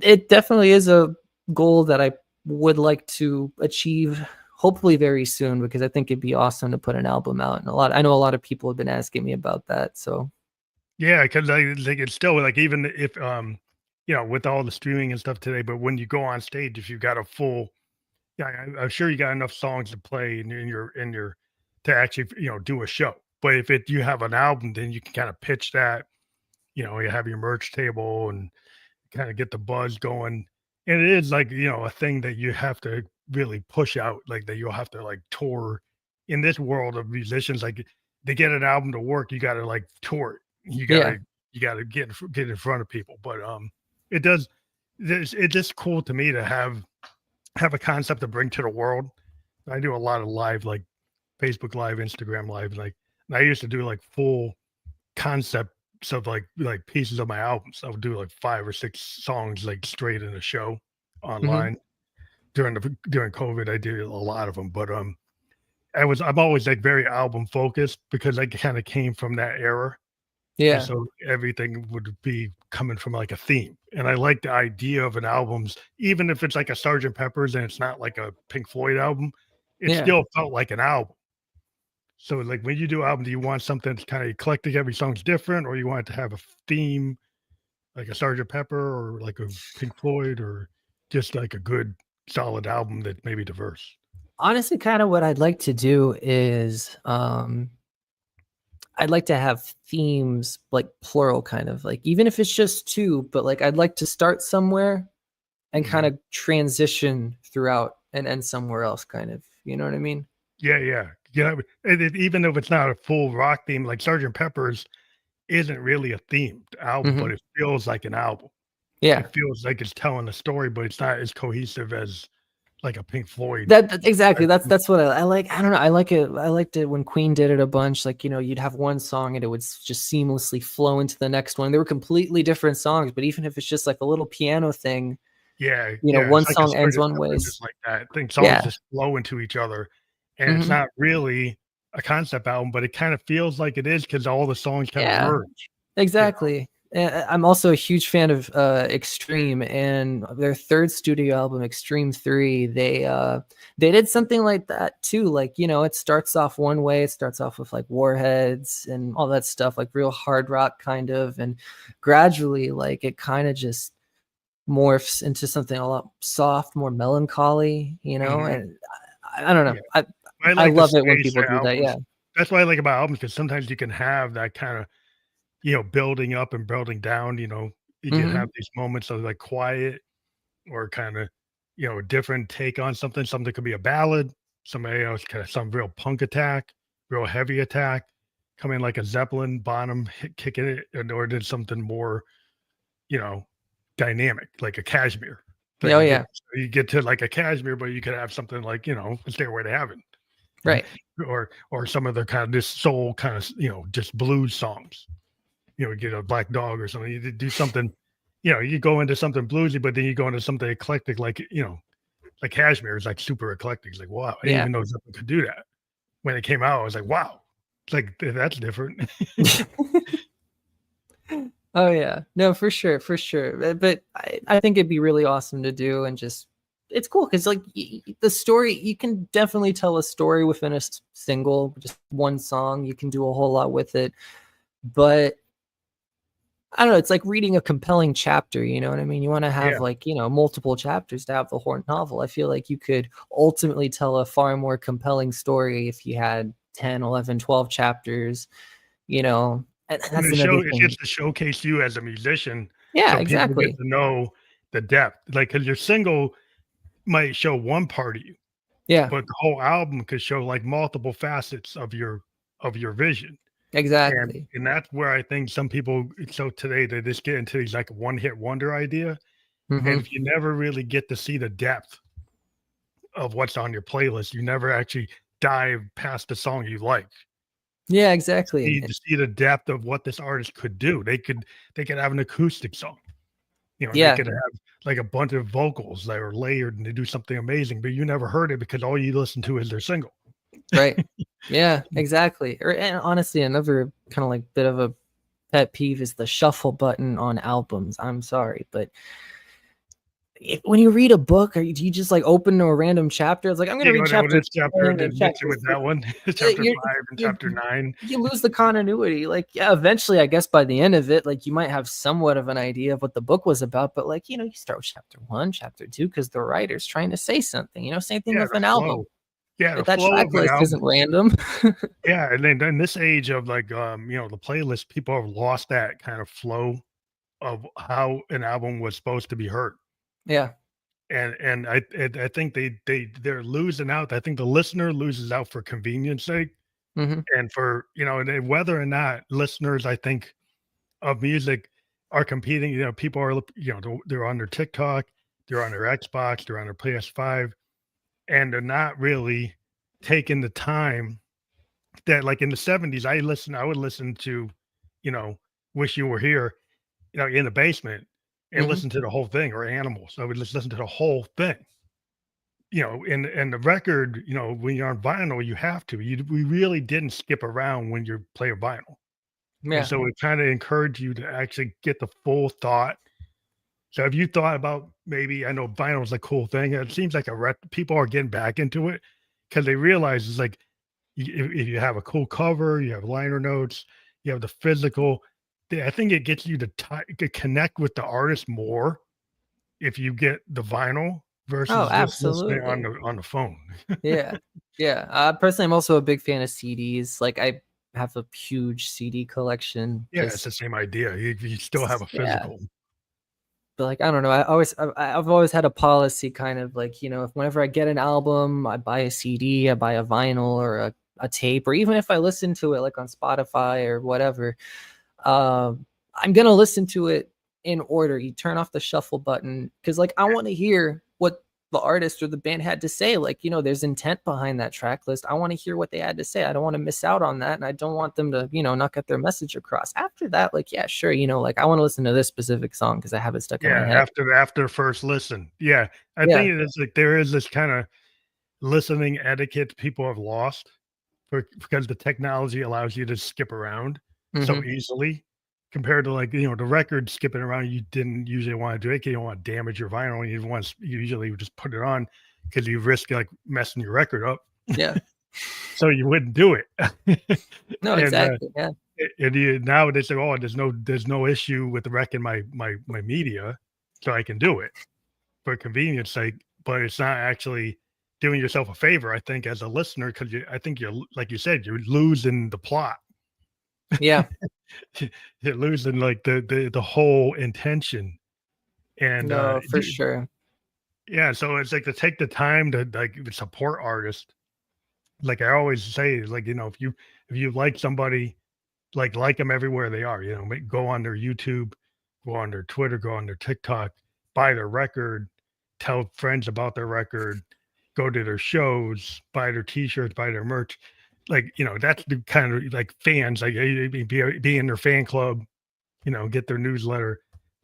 it definitely is a goal that I would like to achieve, hopefully very soon, because I think it'd be awesome to put an album out. And I know a lot of people have been asking me about that. So yeah, because I think it's still like even if with all the streaming and stuff today, but when you go on stage, if you got a full, yeah, I'm sure you got enough songs to play in your to actually, do a show. But if you have an album, then you can kind of pitch that, you have your merch table and kind of get the buzz going. And it is like, a thing that you have to really push out, like that you'll have to like tour in this world of musicians. Like to get an album to work, you got to like tour it. You gotta get in front of people. But it does. It's just cool to me to have a concept to bring to the world. I do a lot of live, like Facebook Live, Instagram Live, like, and I used to do like full concepts of like pieces of my albums. I would do like 5 or 6 songs like straight in a show online. During COVID. I did a lot of them, but I'm always like very album focused because I kind of came from that era. Yeah. And so everything would be coming from like a theme. And I like the idea of an album's, even if it's like a Sgt. Pepper's and it's not like a Pink Floyd album, it still felt like an album. So like when you do an album, do you want something that's kind of eclectic, every song's different, or you want it to have a theme like a Sgt. Pepper or like a Pink Floyd, or just like a good solid album that maybe diverse? Honestly, kind of what I'd like to do is I'd like to have themes, like plural, kind of like, even if it's just 2, but like I'd like to start somewhere and kind of transition throughout and end somewhere else, kind of, you know what I mean? Yeah. Even if it's not a full rock theme, like Sgt. Pepper's isn't really a themed album, but it feels like an album. Yeah. It feels like it's telling a story, but it's not as cohesive as like a Pink Floyd. That exactly. That's what I like. I don't know. I like it. I liked it when Queen did it a bunch. Like, you'd have one song and it would just seamlessly flow into the next one. They were completely different songs, but even if it's just like a little piano thing, one like song ends one way. Just like that. I think songs just flow into each other, and it's not really a concept album, but it kind of feels like it is because all the songs kind of merge. Exactly. I'm also a huge fan of Extreme, and their 3rd studio album, Extreme 3. They did something like that too. Like, it starts off one way. It starts off with like Warheads and all that stuff, like real hard rock kind of, and gradually, like, it kind of just morphs into something a lot soft, more melancholy. And I don't know. Yeah. I love it when people do that. Yeah, that's what I like about albums, because sometimes you can have that kind of building up and building down, you can have these moments of like quiet or kind of, a different take on something. Something could be a ballad, somebody else kind of some real punk attack, real heavy attack, come in like a Zeppelin bottom kicking it, or did something more, dynamic, like a Kashmir. Like you get to like a Kashmir, but you could have something like, Stairway to Heaven. Right. Or some of the kind of this soul kind of, just blues songs. Get a Black Dog or something. You do something, you go into something bluesy, but then you go into something eclectic, like, like Kashmir is like super eclectic. It's like, wow, I didn't even know Zeppelin could do that. When it came out, I was like, wow, it's like, that's different. Oh yeah, no, for sure. But I think it'd be really awesome to do, and just, it's cool because like the story, you can definitely tell a story within a single, just one song. You can do a whole lot with it, but I don't know. It's like reading a compelling chapter. You know what I mean? You want to have like, multiple chapters to have the whole novel. I feel like you could ultimately tell a far more compelling story if you had 10, 11, 12 chapters, And that's it gets to showcase you as a musician. Yeah, so exactly. People get to know the depth. Like, because your single might show one part of you. Yeah. But the whole album could show like multiple facets of your vision. Exactly. And that's where I think some people, so today they just get into these like one-hit wonder idea. And if you never really get to see the depth of what's on your playlist, you never actually dive past the song you like. Yeah, exactly. To see the depth of what this artist could do. They could have an acoustic song. They could have like a bunch of vocals that are layered and they do something amazing, but you never heard it because all you listen to is their single. Right. Yeah, exactly. And honestly, another kind of like bit of a pet peeve is the shuffle button on albums. I'm sorry, but when you read a book, do you just like open to a random chapter? It's like, I'm going to read chapter 4 and then mix it with that one. Chapter 5 and chapter 9. You lose the continuity. Like, yeah, eventually, I guess by the end of it, like you might have somewhat of an idea of what the book was about, but like, you start with chapter 1, chapter 2, because the writer's trying to say something, same thing with an album. Yeah, the That flow track of an list album. isn't random. Yeah, and then in this age of like the playlist, people have lost that kind of flow of how an album was supposed to be heard. Yeah. And I think they're losing out. I think the listener loses out for convenience sake Mhm. and for, and then whether or not listeners, I think, of music are competing. People are, they're on their TikTok, they're on their Xbox, they're on their PS5, and they're not really taking the time that, like in the 70s, I would listen to, you know, Wish You Were Here, in the basement and Mhm. listen to the whole thing, or Animals. I would just listen to the whole thing. And the record, when you're on vinyl, you have to. We really didn't skip around when you play a vinyl. And Yeah. so it kind of encouraged you to actually get the full thought. So have you thought about, maybe, I know vinyl is a cool thing. It seems like people are getting back into it because they realize it's like, if you have a cool cover, you have liner notes, you have the physical. I think it gets you to connect with the artist more if you get the vinyl Oh, versus just listening on absolutely. the phone. Yeah. Yeah. Personally, I'm also a big fan of CDs. Like, I have a huge CD collection. Yeah, it's the Just same idea. You still have a yeah. physical. But like, I don't know. I've always had a policy, kind of like, if whenever I get an album, I buy a CD, I buy a vinyl or a tape, or even if I listen to it like on Spotify or whatever, I'm gonna listen to it in order. You turn off the shuffle button because, like, I want to hear what the artist or the band had to say. Like, there's intent behind that track list. I want to hear what they had to say. I don't want to miss out on that, and I don't want them to, not get their message across. After that, like, yeah, sure, like, I want to listen to this specific song because I have it stuck in my Yeah, head. after first listen. Yeah, I Yeah. think it is like there is this kind of listening etiquette people have lost because the technology allows you to skip around so Hmm. easily compared to, like, the record skipping around. You didn't usually want to do it. You don't want to damage your vinyl. You usually would just put it on because you risk like messing your record up. Yeah. So you wouldn't do it. No, and exactly. Yeah. now they say, oh, there's no issue with wrecking my media, so I can do it for convenience sake, but it's not actually doing yourself a favor, I think, as a listener, because I think you're, like you said, you're losing the plot. Yeah. You're losing like the whole intention. And No, for sure. yeah, so it's like to take the time to like support artists. Like I always say, is like, if you like somebody, like them everywhere they are, go on their YouTube, go on their Twitter, go on their TikTok, buy their record, tell friends about their record, go to their shows, buy their t-shirts, buy their merch. Like, that's the kind of like fans, like be in their fan club, get their newsletter.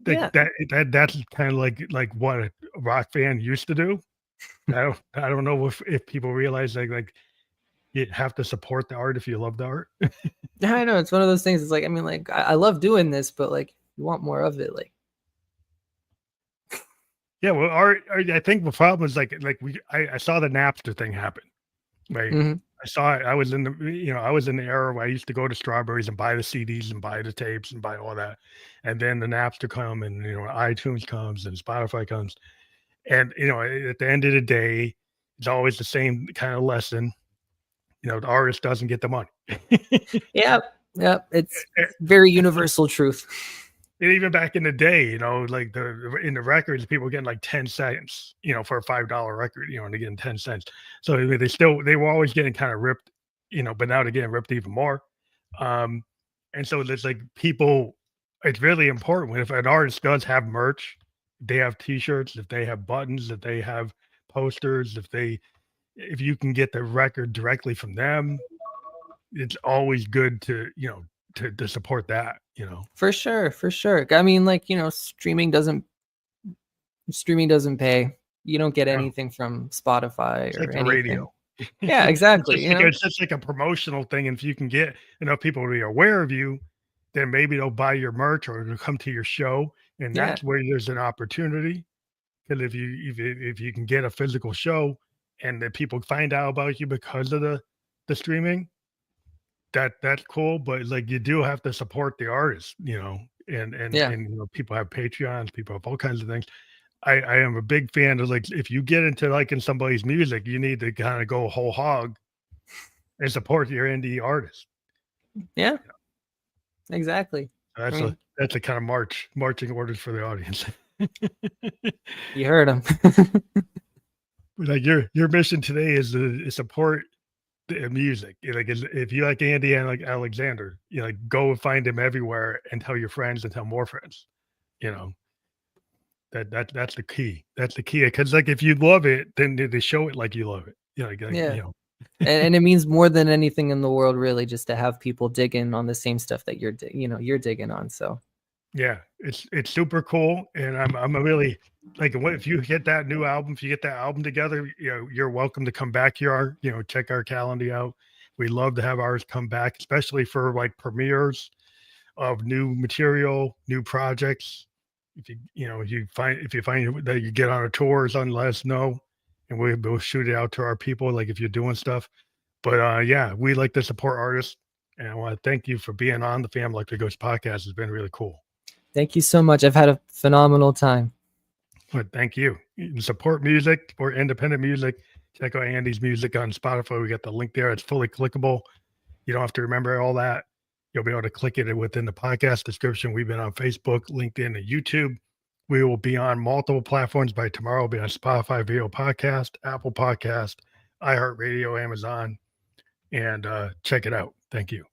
Like Yeah. that's kind of like what a rock fan used to do. I don't know if people realize like you have to support the art if you love the art. I know, it's one of those things. It's like, I mean, like, I love doing this, but like, you want more of it. Like, Yeah, well, I think the problem is I saw the Napster thing happen, right? mhm. I saw it. I was in the era where I used to go to Strawberries and buy the CDs and buy the tapes and buy all that, and then the Napster come, and iTunes comes and Spotify comes, and at the end of the day, it's always the same kind of lesson. The artist doesn't get the money. Yep. Yep. It's very universal truth. And even back in the day, like in the records, people were getting like 10 cents, for a $5 record, and they're getting 10 cents. So I mean, they were always getting kind of ripped, but now they're getting ripped even more. Um, and so there's like people, it's really important if an artist does have merch, they have t-shirts, if they have buttons, if they have posters, if you can get the record directly from them, it's always good to support that. For sure. For sure. I mean, like, streaming doesn't pay. You don't get Yeah. anything from Spotify It's or like the anything. radio. Yeah, exactly. It's just like a promotional thing, and if you can get enough people to be aware of you, then maybe they'll buy your merch or they'll come to your show, and Yeah. that's where there's an opportunity. Because if you can get a physical show and then people find out about you because of the streaming, that's cool, but, like, you do have to support the artist, and Yeah. people have Patreons, people have all kinds of things. I am a big fan of, like, if you get into liking somebody's music, you need to kind of go whole hog and support your indie artist. Yeah, exactly. I mean, That's a kind of marching orders for the audience. you heard him. Like your mission today is to support the music. Like if you like Andy and like Alexander, you know, like go and find him everywhere and tell your friends and tell more friends. You know, that's the key. That's the key. Because like if you love it, then they show it like you love it. You know, Yeah. you know. And it means more than anything in the world, really, just to have people digging on the same stuff that you're digging on. So Yeah, it's super cool, and I'm a really like what if you get that new album, if you get that album together, you know, you're welcome to come back here. You know, check our calendar out. We love to have ours come back, especially for like premieres of new material, new projects. If you find that you get on a tour, let us know, and we'll shoot it out to our people. Like if you're doing stuff, but yeah, we like to support artists, and I want to thank you for being on the Family Like the Ghost podcast. It's been really cool. thank you so much. I've had a phenomenal time. But thank you. You can support music or independent music. Check out Andy's music on Spotify. We got the link there. It's fully clickable. You don't have to remember all that. You'll be able to click it within the podcast description. We've been on Facebook, LinkedIn, and YouTube. We will be on multiple platforms by tomorrow. We'll be on Spotify Video Podcast, Apple Podcast, iHeartRadio, Amazon, and check it out. Thank you.